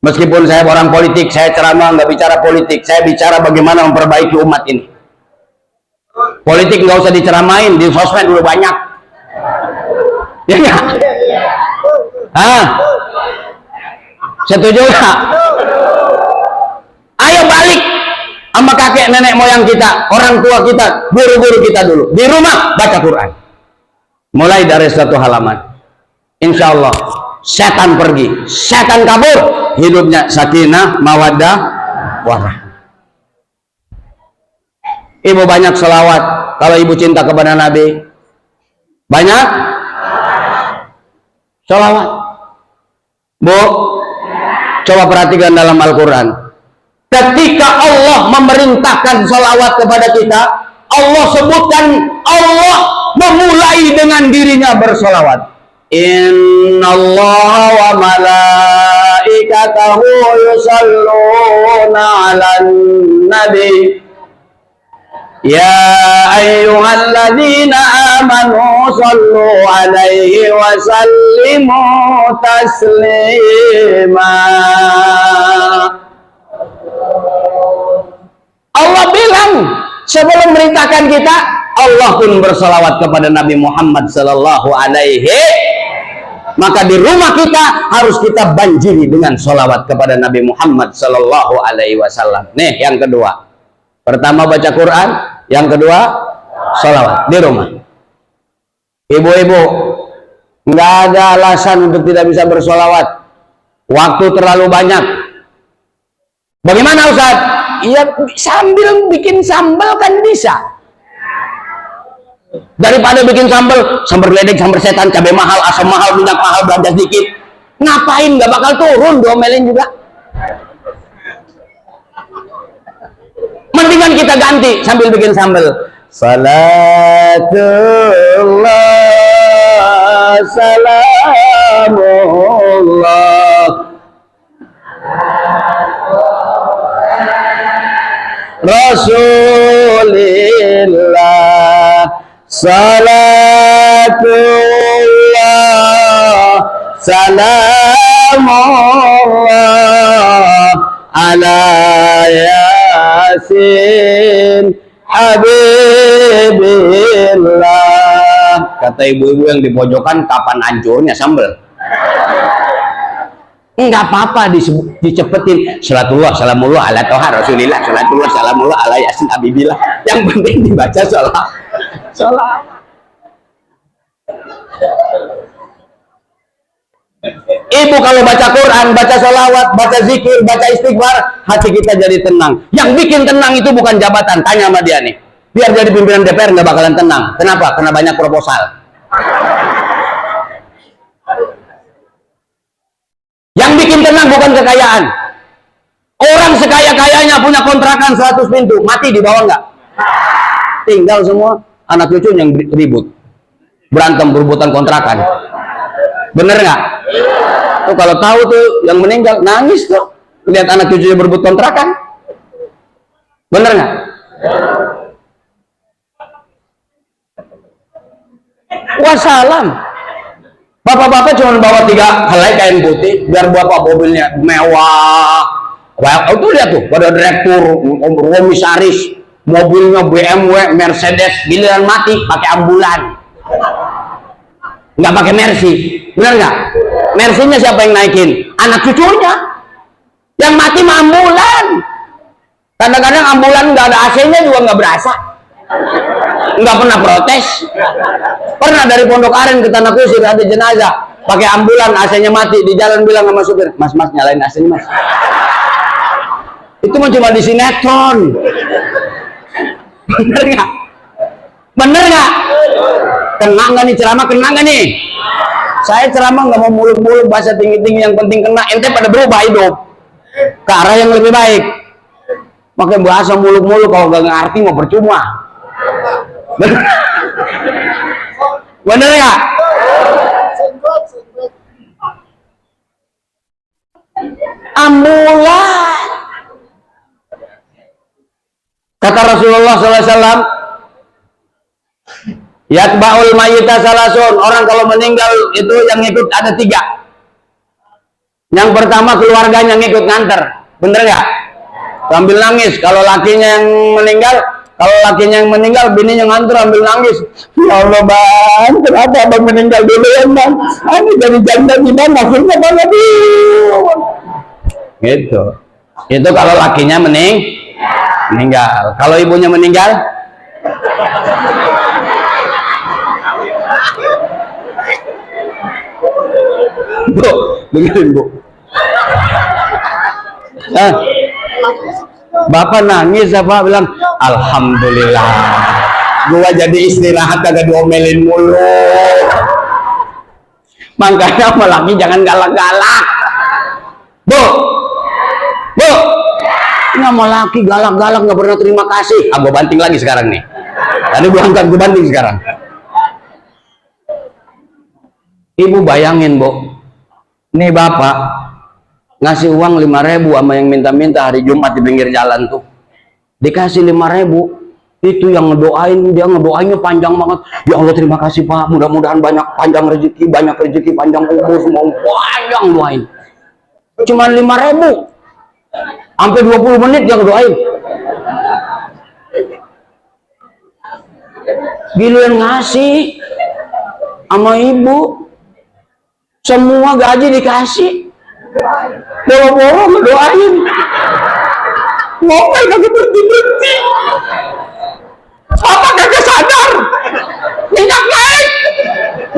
A: Meskipun saya orang politik, saya ceramah nggak bicara politik, saya bicara bagaimana memperbaiki umat ini. Politik nggak usah diceramain, di sosmed dulu banyak. Ya nggak? Setuju nggak? Ayo balik sama kakek nenek moyang kita, orang tua kita, guru-guru kita dulu. Di rumah baca Quran. Mulai dari satu halaman. Insya Allah setan pergi, setan kabur, hidupnya sakinah, mawaddah, warahmah. Ibu banyak selawat kalau ibu cinta kepada Nabi. Banyak selawat. Bu, coba perhatikan dalam Al-Quran. Ketika Allah memerintahkan selawat kepada kita, Allah sebutkan, Allah memulai dengan dirinya berselawat. Innallaha wa malaikatahu yusalluna 'alan nabi. Ya ayyuhalladzina amanu sallu alaihi wa sallimu taslima. Allah bilang sebelum merintahkan kita, Allah pun berselawat kepada Nabi Muhammad sallallahu alaihi. Maka di rumah kita harus kita banjiri dengan selawat kepada Nabi Muhammad sallallahu alaihi wasallam. Nih yang kedua. Pertama baca Quran, yang kedua sholawat di rumah. Ibu-ibu, nggak ada alasan untuk tidak bisa bersolawat. Waktu terlalu banyak. Bagaimana Ustaz? Ya sambil bikin sambal kan bisa. Daripada bikin sambal ledek, sambal setan, cabai mahal, asam mahal, minyak mahal, belanja sedikit. Ngapain? Nggak bakal turun, diomelin juga. Mendingan kita ganti sambil bikin sambal. Salatullah, salamullah, Rasulillah, salatullah, salamullah, ala Yasin Habibillah. Kata ibu-ibu yang di pojokan, kapan hancurnya sambal? Enggak apa-apa dicepetin. Salatullah salamullah ala toha Rasulillah, salatullah salamullah ala Yasin Habibillah. Yang penting dibaca sholat. Ibu kalau baca Quran, baca sholawat, baca zikir, baca istighfar, hati kita jadi tenang. Yang bikin tenang itu bukan jabatan. Tanya sama dia nih. Biar jadi pimpinan DPR nggak bakalan tenang. Kenapa? Karena banyak proposal. Yang bikin tenang bukan kekayaan. Orang sekaya-kayanya punya kontrakan 100 pintu, mati di bawah nggak? Tinggal semua anak cucu yang ribut, berantem berebutan kontrakan. Bener nggak? Tuh kalau tahu tuh yang meninggal nangis tuh, lihat anak cucunya berebut kontrakan. Bener nggak? Wassalam. Bapak-bapak cuma bawa 3 helai kain putih, biar bapak mobilnya mewah. Wah, tuh lihat tuh, pada direktur, komisaris, mobilnya BMW, Mercedes, giliran mati pakai ambulan. Nggak pakai Mercy, benar nggak? Mercy-nya siapa yang naikin? Anak cucunya. Yang mati mah ambulan. Kadang-kadang ambulan nggak ada AC-nya juga nggak berasa, nggak pernah protes. Pernah dari Pondok Aren ke Tanah Kusir ada jenazah, pakai ambulan, AC-nya mati, di jalan bilang sama supir, mas nyalain AC-nya mas. Itu mah cuma di sinetron. Bener nggak? Bener nggak? Kena nggak nih ceramah? Kena nggak nih? Saya ceramah nggak mau muluk-muluk bahasa tinggi-tinggi, yang penting kena. Ente pada berubah hidup ke arah yang lebih baik. Pakai bahasa muluk-muluk kalau nggak ngerti mau percuma. Bener? Bener nggak? Ambulan. Kata Rasulullah SAW, yatba'ul mayyita salasun, orang kalau meninggal itu yang ngikut ada 3. Yang pertama keluarganya ngikut nganter, bener nggak? Sambil nangis. Kalau lakinya yang meninggal, bininya nganter ambil nangis. Ya Allah bang, kenapa abang meninggal dulu ya bang? Ini jadi janda gimana? Maksudnya banget gitu. Itu kalau lakinya meninggal. Kalau ibunya meninggal, Bu, dengerin Bu. Bapak nangis, apa bilang alhamdulillah, gua jadi istirahat kagak diomelin mulu. Makanya sama laki jangan galak-galak. Bu, nggak mau laki galak-galak nggak pernah terima kasih. Gua banting lagi sekarang nih. Tadi gua angkat, gua banting sekarang. Ibu bayangin Bu, nih bapak ngasih uang 5.000 sama yang minta-minta hari Jumat di pinggir jalan tuh, dikasih 5.000. Itu yang ngedoain, dia ngedoainnya panjang banget. Ya Allah terima kasih Pak, mudah-mudahan banyak rezeki, panjang umur, semua panjang doain. Cuman 5.000, sampai 20 menit dia ngedoain. Giliran ngasih sama ibu, semua gaji dikasih, boro-boro ngedoain. ngomel kagak berhenti. Apa kagak sadar? Minyak naik,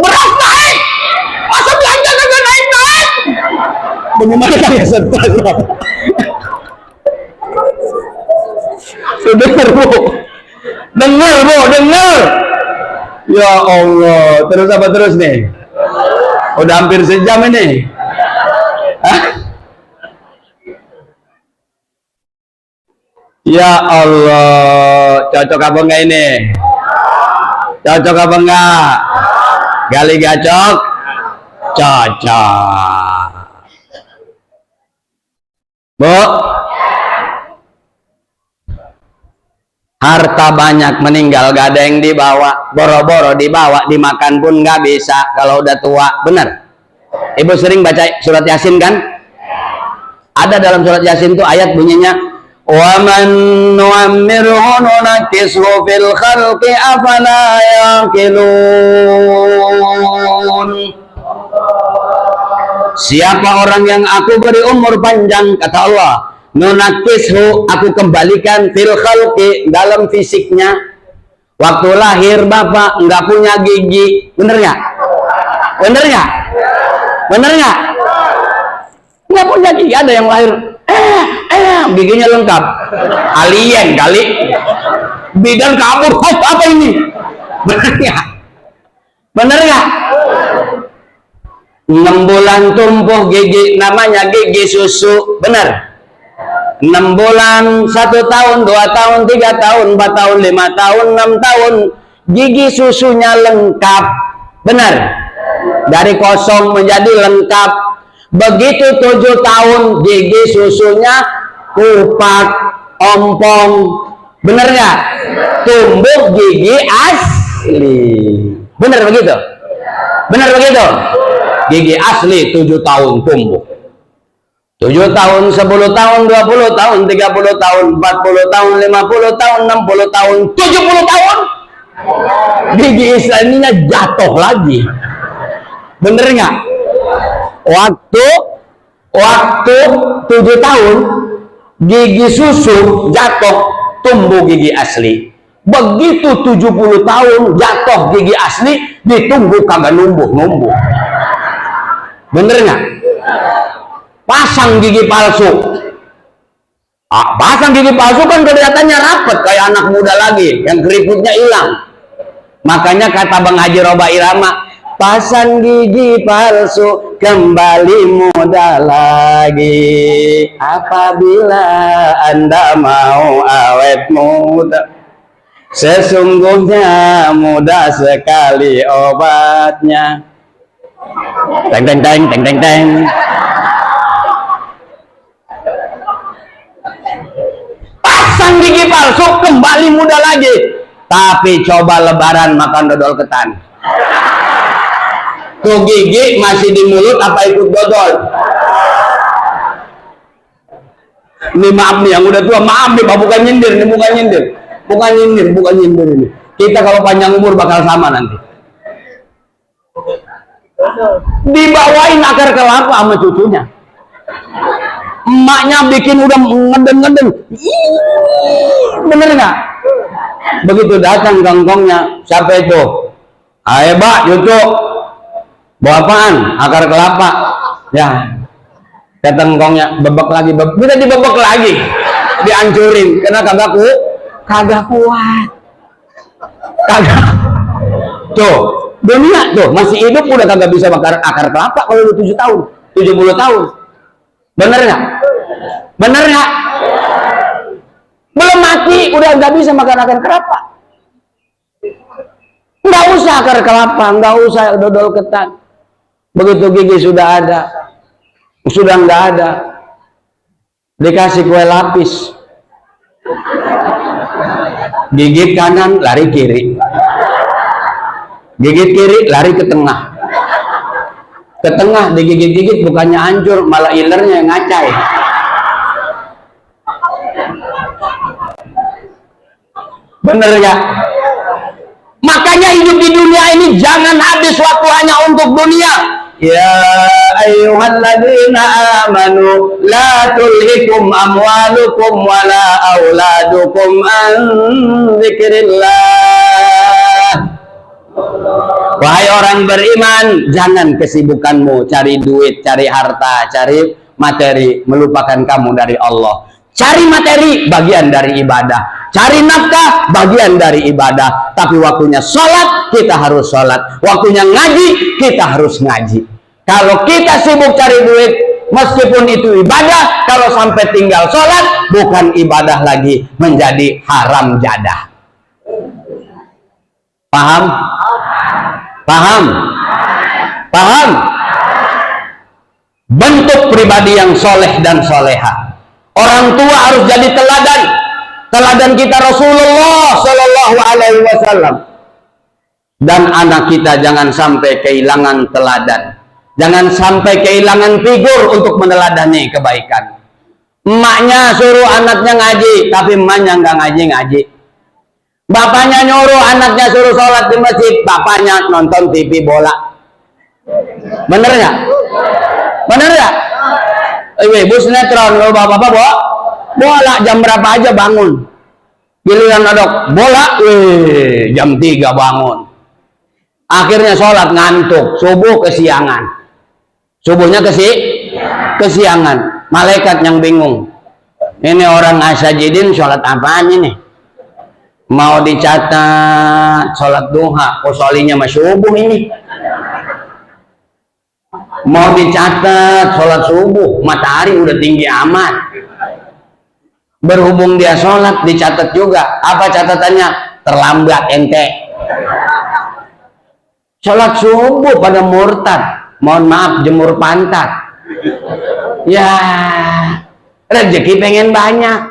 A: beras naik, masa belanja kagak naik. Bagaimana kagak sadar? Dengar bu, dengar. Ya Allah, terus apa terus nih? Udah hampir sejam ini. Hah? Ya Allah, cocok apa enggak ini? Cocok apa enggak? Gali gacok? Cocok. Bu, harta banyak meninggal gak ada yang dibawa, boro-boro dibawa dimakan pun gak bisa kalau udah tua. Benar? Ibu sering baca surat Yasin kan? Ada dalam surat Yasin tuh ayat bunyinya, wa man nu'ammirhu nunakkishu fil khalqi afala yaqilun. Siapa orang yang aku beri umur panjang, kata Allah, nunakishu, aku kembalikan fil khalqi, dalam fisiknya. Waktu lahir bapak nggak punya gigi, bener nggak? Bener nggak? Bener nggak? Nggak punya gigi. Ada yang lahir giginya lengkap, alien kali, bidan kabur. Apa ini? Bener nggak? Bener nggak? 6 bulan tumbuh gigi, namanya gigi susu. Benar? 6 bulan, 1 tahun, 2 tahun, 3 tahun, 4 tahun, 5 tahun, 6 tahun, gigi susunya lengkap. Benar? Dari kosong menjadi lengkap. Begitu 7 tahun, gigi susunya kupak, ompong. Benar nggak? Tumbuh gigi asli. Benar begitu? Benar begitu? Gigi asli 7 tahun tumbuh. 7 tahun, 10 tahun, 20 tahun, 30 tahun, 40 tahun, 50 tahun, 60 tahun, 70 tahun. Gigi islaminya jatuh lagi. Bener nggak? Waktu 7 tahun, gigi susu jatuh, tumbuh gigi asli. Begitu 70 tahun jatuh gigi asli, ditunggu kagak numbuh. Bener nggak? Pasang gigi palsu. Pasang gigi palsu kan kelihatannya rapet kayak anak muda lagi, yang keriputnya hilang. Makanya kata Bang Haji Roba Irama, pasang gigi palsu kembali muda lagi. Apabila Anda mau awet muda, sesungguhnya mudah sekali obatnya. Teng teng teng teng teng teng. Pasang gigi palsu kembali muda lagi. Tapi coba lebaran makan dodol ketan. Tuh gigi masih di mulut apa ikut dodol? Ini maaf nih yang udah tua, maaf nih, bukan nyindir, ini bukan nyindir. Bukan nyindir ini. Kita kalau panjang umur bakal sama nanti. Dibawain akar kelapa sama cucunya, emaknya bikin udah ngeden. Bener nggak? Begitu datang kangkongnya, siapa itu? Ayo Pak, cucu bawa apaan? Akar kelapa. Ya, kata kangkongnya, bebek lagi, bisa dibebek lagi, dihancurin karena kagak kuat. Tuh, dunia tuh masih hidup udah kagak bisa bakar akar kelapa kalau udah 7 tahun, 70 tahun. Bener nggak? Bener nggak? Belum mati udah nggak bisa makan akar kelapa. Nggak usah akar kelapa, nggak usah dodol ketan. Begitu gigi sudah ada, sudah nggak ada, dikasih kue lapis, gigit kanan lari kiri, gigit kiri lari ke tengah, digigit-gigit bukannya hancur, malah ilernya yang ngacai. Bener gak? Makanya hidup di dunia ini jangan habis waktu hanya untuk dunia. Ya ayyuhalladzina amanu la tulhikum amwalukum wala auladukum an dzikrillah. Wahai orang beriman, jangan kesibukanmu cari duit, cari harta, cari materi melupakan kamu dari Allah. Cari materi bagian dari ibadah, cari nafkah bagian dari ibadah, tapi waktunya sholat kita harus sholat, waktunya ngaji kita harus ngaji. Kalau kita sibuk cari duit, meskipun itu ibadah, kalau sampai tinggal sholat bukan ibadah lagi, menjadi haram jadah. Paham? Paham? Paham? Bentuk pribadi yang soleh dan soleha. Orang tua harus jadi teladan. Teladan kita Rasulullah Shallallahu Alaihi Wasallam. Dan anak kita jangan sampai kehilangan teladan. Jangan sampai kehilangan figur untuk meneladani kebaikan. Emaknya suruh anaknya ngaji, tapi emaknya nggak ngaji. Bapaknya nyuruh anaknya suruh sholat di masjid, bapaknya nonton TV bola. Bener nggak? Bener nggak? Ibu sinetron, lo bapak-bapak bola jam berapa aja bangun. Giliran adok bola, jam 3 bangun. Akhirnya sholat ngantuk, subuh kesiangan. Subuhnya kesiangan. Malaikat yang bingung. Ini orang asajidin sholat apaan ini? Mau dicatat sholat duha, kok sholinya masih subuh ini? Mau dicatat sholat subuh, matahari udah tinggi amat. Berhubung dia sholat, dicatat juga. Apa catatannya? Terlambat ente. Sholat subuh pada murtad. Mohon maaf, jemur pantat. Ya, rezeki pengen banyak.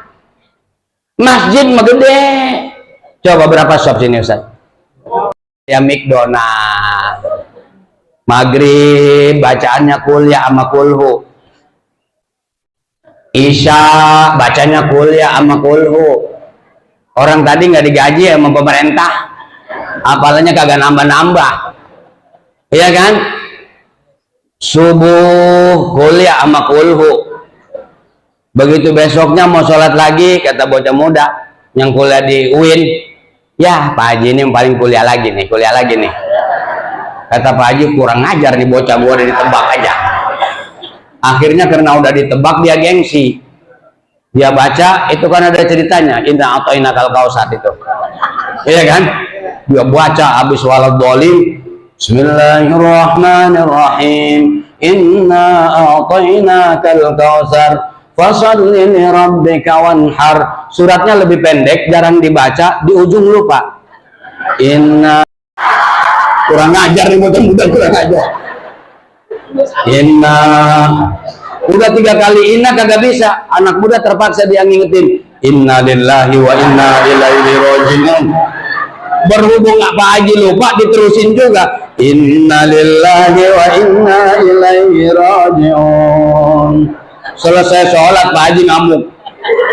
A: Masjid mah gede. Coba berapa shop sini Ustaz? Ya McDonald. Maghrib bacaannya kuliah sama kulhu. Isya bacanya kuliah sama kulhu. Orang tadi nggak digaji sama pemerintah, apalanya kagak nambah-nambah, iya kan? Subuh kuliah sama kulhu. Begitu besoknya mau sholat lagi, kata bocah muda yang kuliah di UIN, ya Pak Haji ini yang paling kuliah lagi nih. Kata Pak Haji, kurang ngajar nih bocah, gua udah ditebak aja. Akhirnya karena udah ditebak dia gengsi. Dia baca, itu kan ada ceritanya, inna a'tainakal kautsar itu. Iya kan? Dia baca habis walad dolim, Bismillahirrahmanirrahim. Inna a'tainakal kautsar fasholli li rabbika wanhar. Suratnya lebih pendek, jarang dibaca, di ujung lupa. Kurang ajar nih mudah-mudahan, kurang ajar. Inna udah 3 kali inna kagak bisa, anak muda terpaksa dia ngingetin inna lillahi wa inna ilaihi raji'un. Berhubung Pak Haji lupa, diterusin juga inna lillahi wa inna ilaihi raji'un. Selesai sholat Pak Haji ngamuk,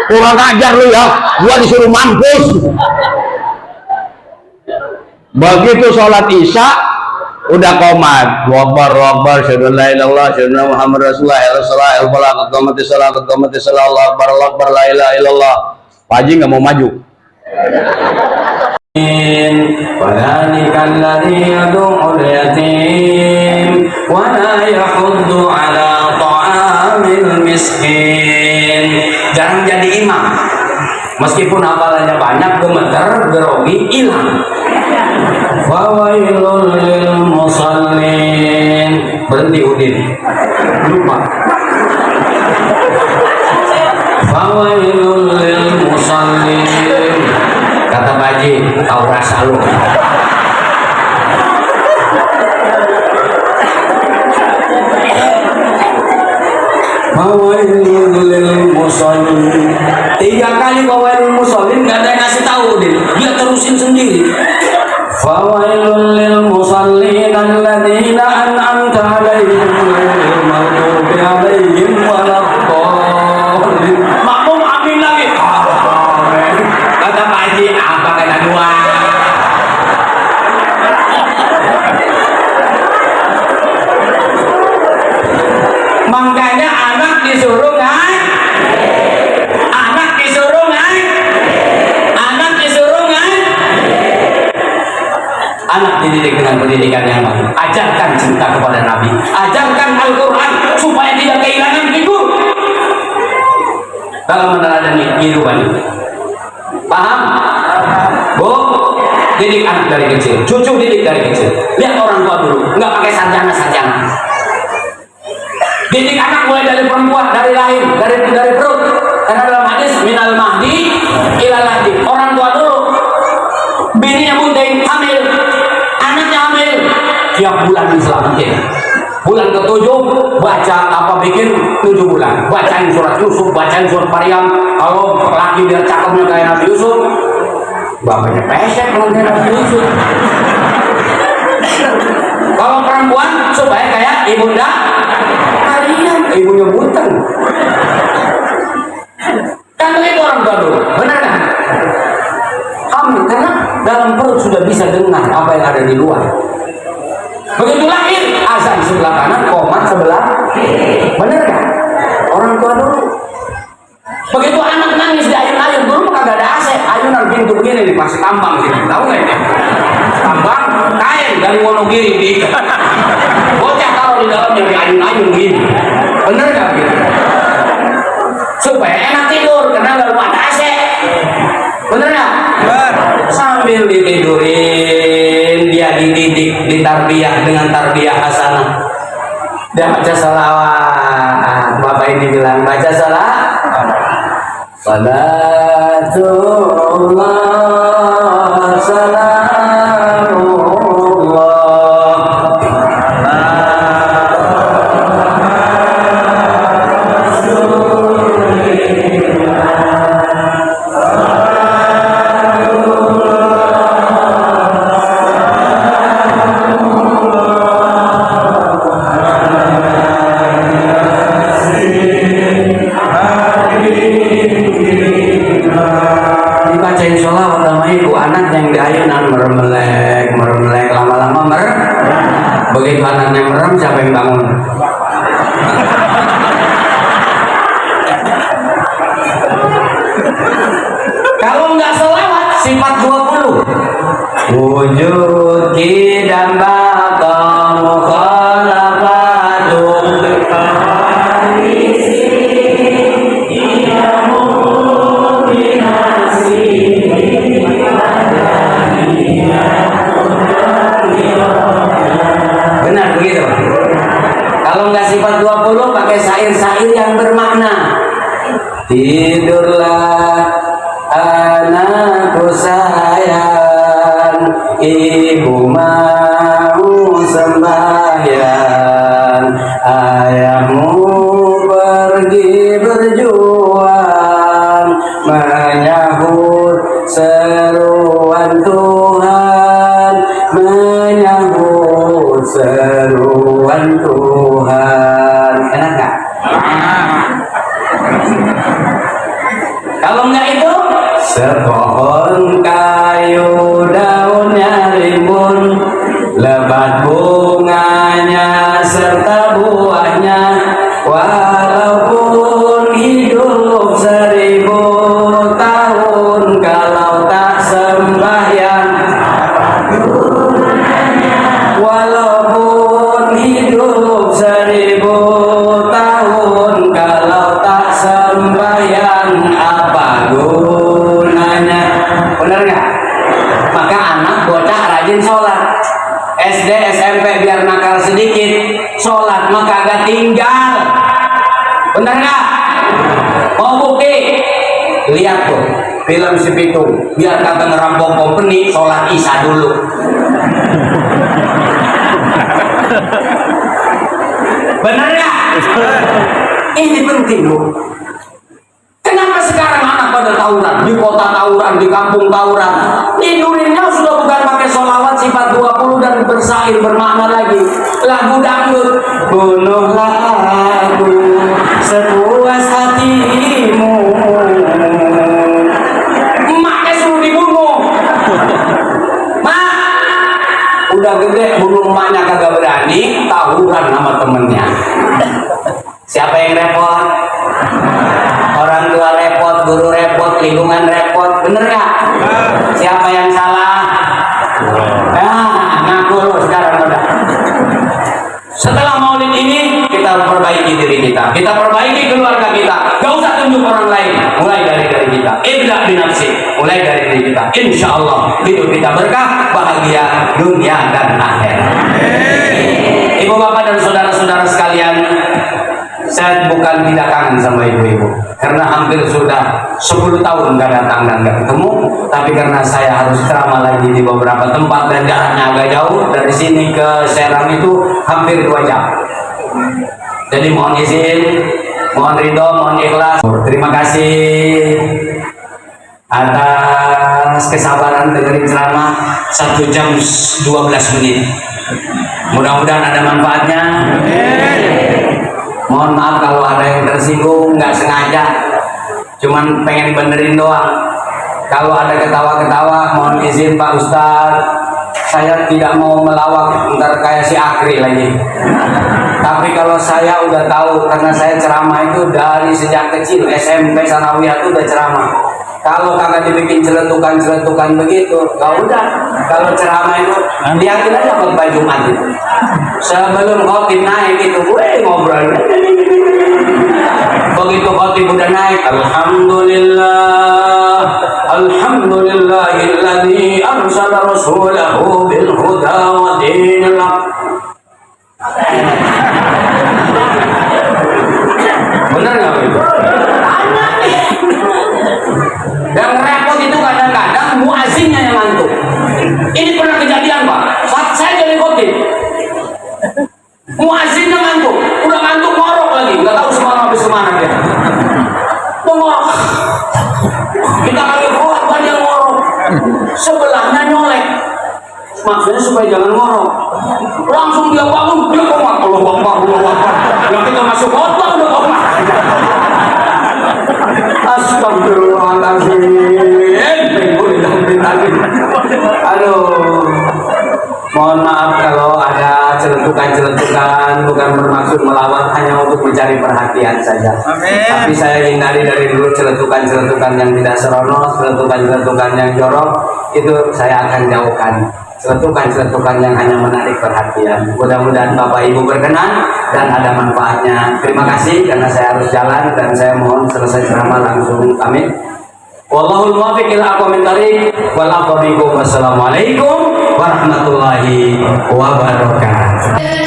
A: kurang ajar lu ya, gua disuruh mampus. Begitu sholat isya udah komat, wakbar syahadu la ilaha illallah syahadu Muhammad rasulullah Allah akbar la ilaha illallah. Pak Haji nggak mau maju. Jangan jadi imam, meskipun hafalannya banyak, gemeter, grogi, hilang. Fawailul lil musallin. Berhenti Udin, lupa. Fawailul lil musallin. Kata Pak Haji, tahu rasa lu. Fawailul lil musallin. 3 kali fawailul musallin, nggak ada yang ngasih tahu Udin, dia terusin sendiri. Fawailul lil musallin alladzina an'amta 'alaihim ghairil maghdubi 'alaihim waladdallin. Makmum amin lagi. Kata Pak Haji, apa kata gua?
B: dididik dengan pendidikan yang baik. Ajarkan cinta kepada Nabi, ajarkan Al-Quran supaya tidak kehilangan figur dalam meneladani kehidupan ini. Paham? Bu, didik anak dari kecil, cucu didik dari kecil. Lihat orang tua dulu, nggak pakai sarjana. Didik anak mulai dari perempuan, dari lahir, dari perut. Karena dalam hadis minal mahdi ilal lahdi. Orang tua dulu, bininya bunting, hamil, anaknya hamil, tiap bulan diselamatin. Bulan ke-7 baca apa bikin 7 bulan, bacain surat Yusuf, bacain surat Maryam. Kalau laki biar cakepnya kayak Nabi Yusuf, bapaknya pesek kalau kayak Nabi Yusuf. Kalau perempuan supaya kayak ibunda Maryam, ibunya bunten. Kan begitu orang tua dulu, benar kan? Hamil karena dalam perut sudah bisa dengar apa yang ada di luar. Begitu lahir, azan sebelah kanan, qomat sebelah, bener kan? Orang tua dulu. Begitu anak nangis di ayun-ayun, dulu mah kagak ada AC, ayunan pintu begini nih, pasti tambang gitu, tahu nggak ya? Tambang kain dari Wonogiri di bocah taruh di dalamnya di ayun-ayun gini, bener kan gitu? Supaya enak tidur, karena nggak ada AC, bener nggak? Sambil ditidurin, dia dididik, ditarbiyah dengan tarbiyah hasanah. Dia baca salawat. Bapak ini bilang baca salawat. Salatullah salamullah. Dibacain sholawat sama ibu, anak yang di ayunan meremelek lama-lama begitu anaknya merem, siapa yang bangun? Kalau nggak sholawat sifat 20 wujud kidam baqa mukhalafatum benar begitu. Kalau nggak sifat 20 pakai syair-syair yang bermakna. Tidurlah anakku sayang, ibu mau sembahyang, ayahmu pergi berjuang, menyahut seruan Tuhan, menyahut seruan Tuhan. Enak gak? Kalau enggak itu sepohon kayu daunnya rimbun, lebat bunganya serta buahnya, walaupun hidup 1000 tahun kalau tak sembahyang, walaupun hidup 1000 tahun kalau tak sembahyang, apa gunanya? Benar nggak? Maka anak bocah rajin sholat, SD SMP biar nakal sedikit, sholat maka agak tinggal. Benar nggak? Mau bukti? Lihat tuh film si Pitung, biar kata ngerampok company, sholat isya dulu. Benar nggak? Ini penting loh. Kenapa sekarang anak pada tawuran, di kota tawuran, di kampung tawuran? Tidurinnya sudah bukan pakai sholawat sifat 20 dan bersair bermakna lagi. Lagu dangdut, bunuhlah aku sepuas hatimu. Emaknya suruh dibunuh. Mak, udah gede bunuh emaknya kagak berani, tawuran sama temennya. Siapa yang repot? Orang tua repot, guru repot, lingkungan repot, bener nggak? Siapa yang salah? Nah, ngaku kita perbaiki keluarga kita. Gak usah tunjuk orang lain, mulai dari diri kita. Ibda binafsi, mulai dari diri kita. Insya Allah hidup kita berkah, bahagia dunia dan akhirat. Ibu bapak dan saudara-saudara sekalian, saya bukan tidak kangen sama ibu-ibu, karena hampir sudah 10 tahun nggak datang dan nggak ketemu. Tapi karena saya harus ceramah lagi di beberapa tempat dan jaraknya agak jauh dari sini ke Serang itu hampir 2 jam. Jadi mohon izin, mohon ridho, mohon ikhlas. Terima kasih atas kesabaran dengerin ceramah 1 jam 12 menit. Mudah-mudahan ada manfaatnya. Mohon maaf kalau ada yang tersinggung, nggak sengaja, cuman pengen benerin doang. Kalau ada ketawa-ketawa, mohon izin Pak Ustadz, saya tidak mau melawak ntar kayak si Akri lagi. Tapi kalau saya udah tahu, karena saya ceramah itu dari sejak kecil, SMP Sanawiyah itu udah ceramah. Kalau kagak dibikin celetukan begitu, gak udah. Kalau ceramah itu, lihatin aja khotbah Jumat itu. Sebelum khotib naik itu, gue ngobrol. Begitu khotib udah naik, Alhamdulillahilladzi arsala rasulahu bil huda wa dinil haq. Benar nggak itu? Yang repot itu kadang-kadang muazzinnya yang ngantuk. Ini pernah kejadian Pak, saat saya jadi khotib, muazzinnya ngantuk, udah ngantuk ngorok lagi, nggak tahu semalam habis kemana dia. Ngorok, kita lagi khotbah dia ngorok, sebelahnya nyolek, maksudnya supaya jangan ngorok. Langsung dia bangun, dia komat, Allah Akbar. Yang kita masuk khotbah udah komat. Astagfirullahaladzim. Aduh, mohon maaf kalau ada celetukan-celetukan, bukan bermaksud melawan, hanya untuk mencari perhatian saja. Amin. Tapi saya hindari dari dulu celetukan-celetukan yang tidak serono, celetukan-celetukan yang jorok, itu saya akan jauhkan. Celetukan-celetukan yang hanya menarik perhatian. Mudah-mudahan Bapak Ibu berkenan dan ada manfaatnya. Terima kasih karena saya harus jalan dan saya mohon selesai ceramah langsung pamit. Wallahul muwaffiq ila aqwamit thariq wal aqwa bikum. Wassalamualaikum warahmatullahi wabarakatuh.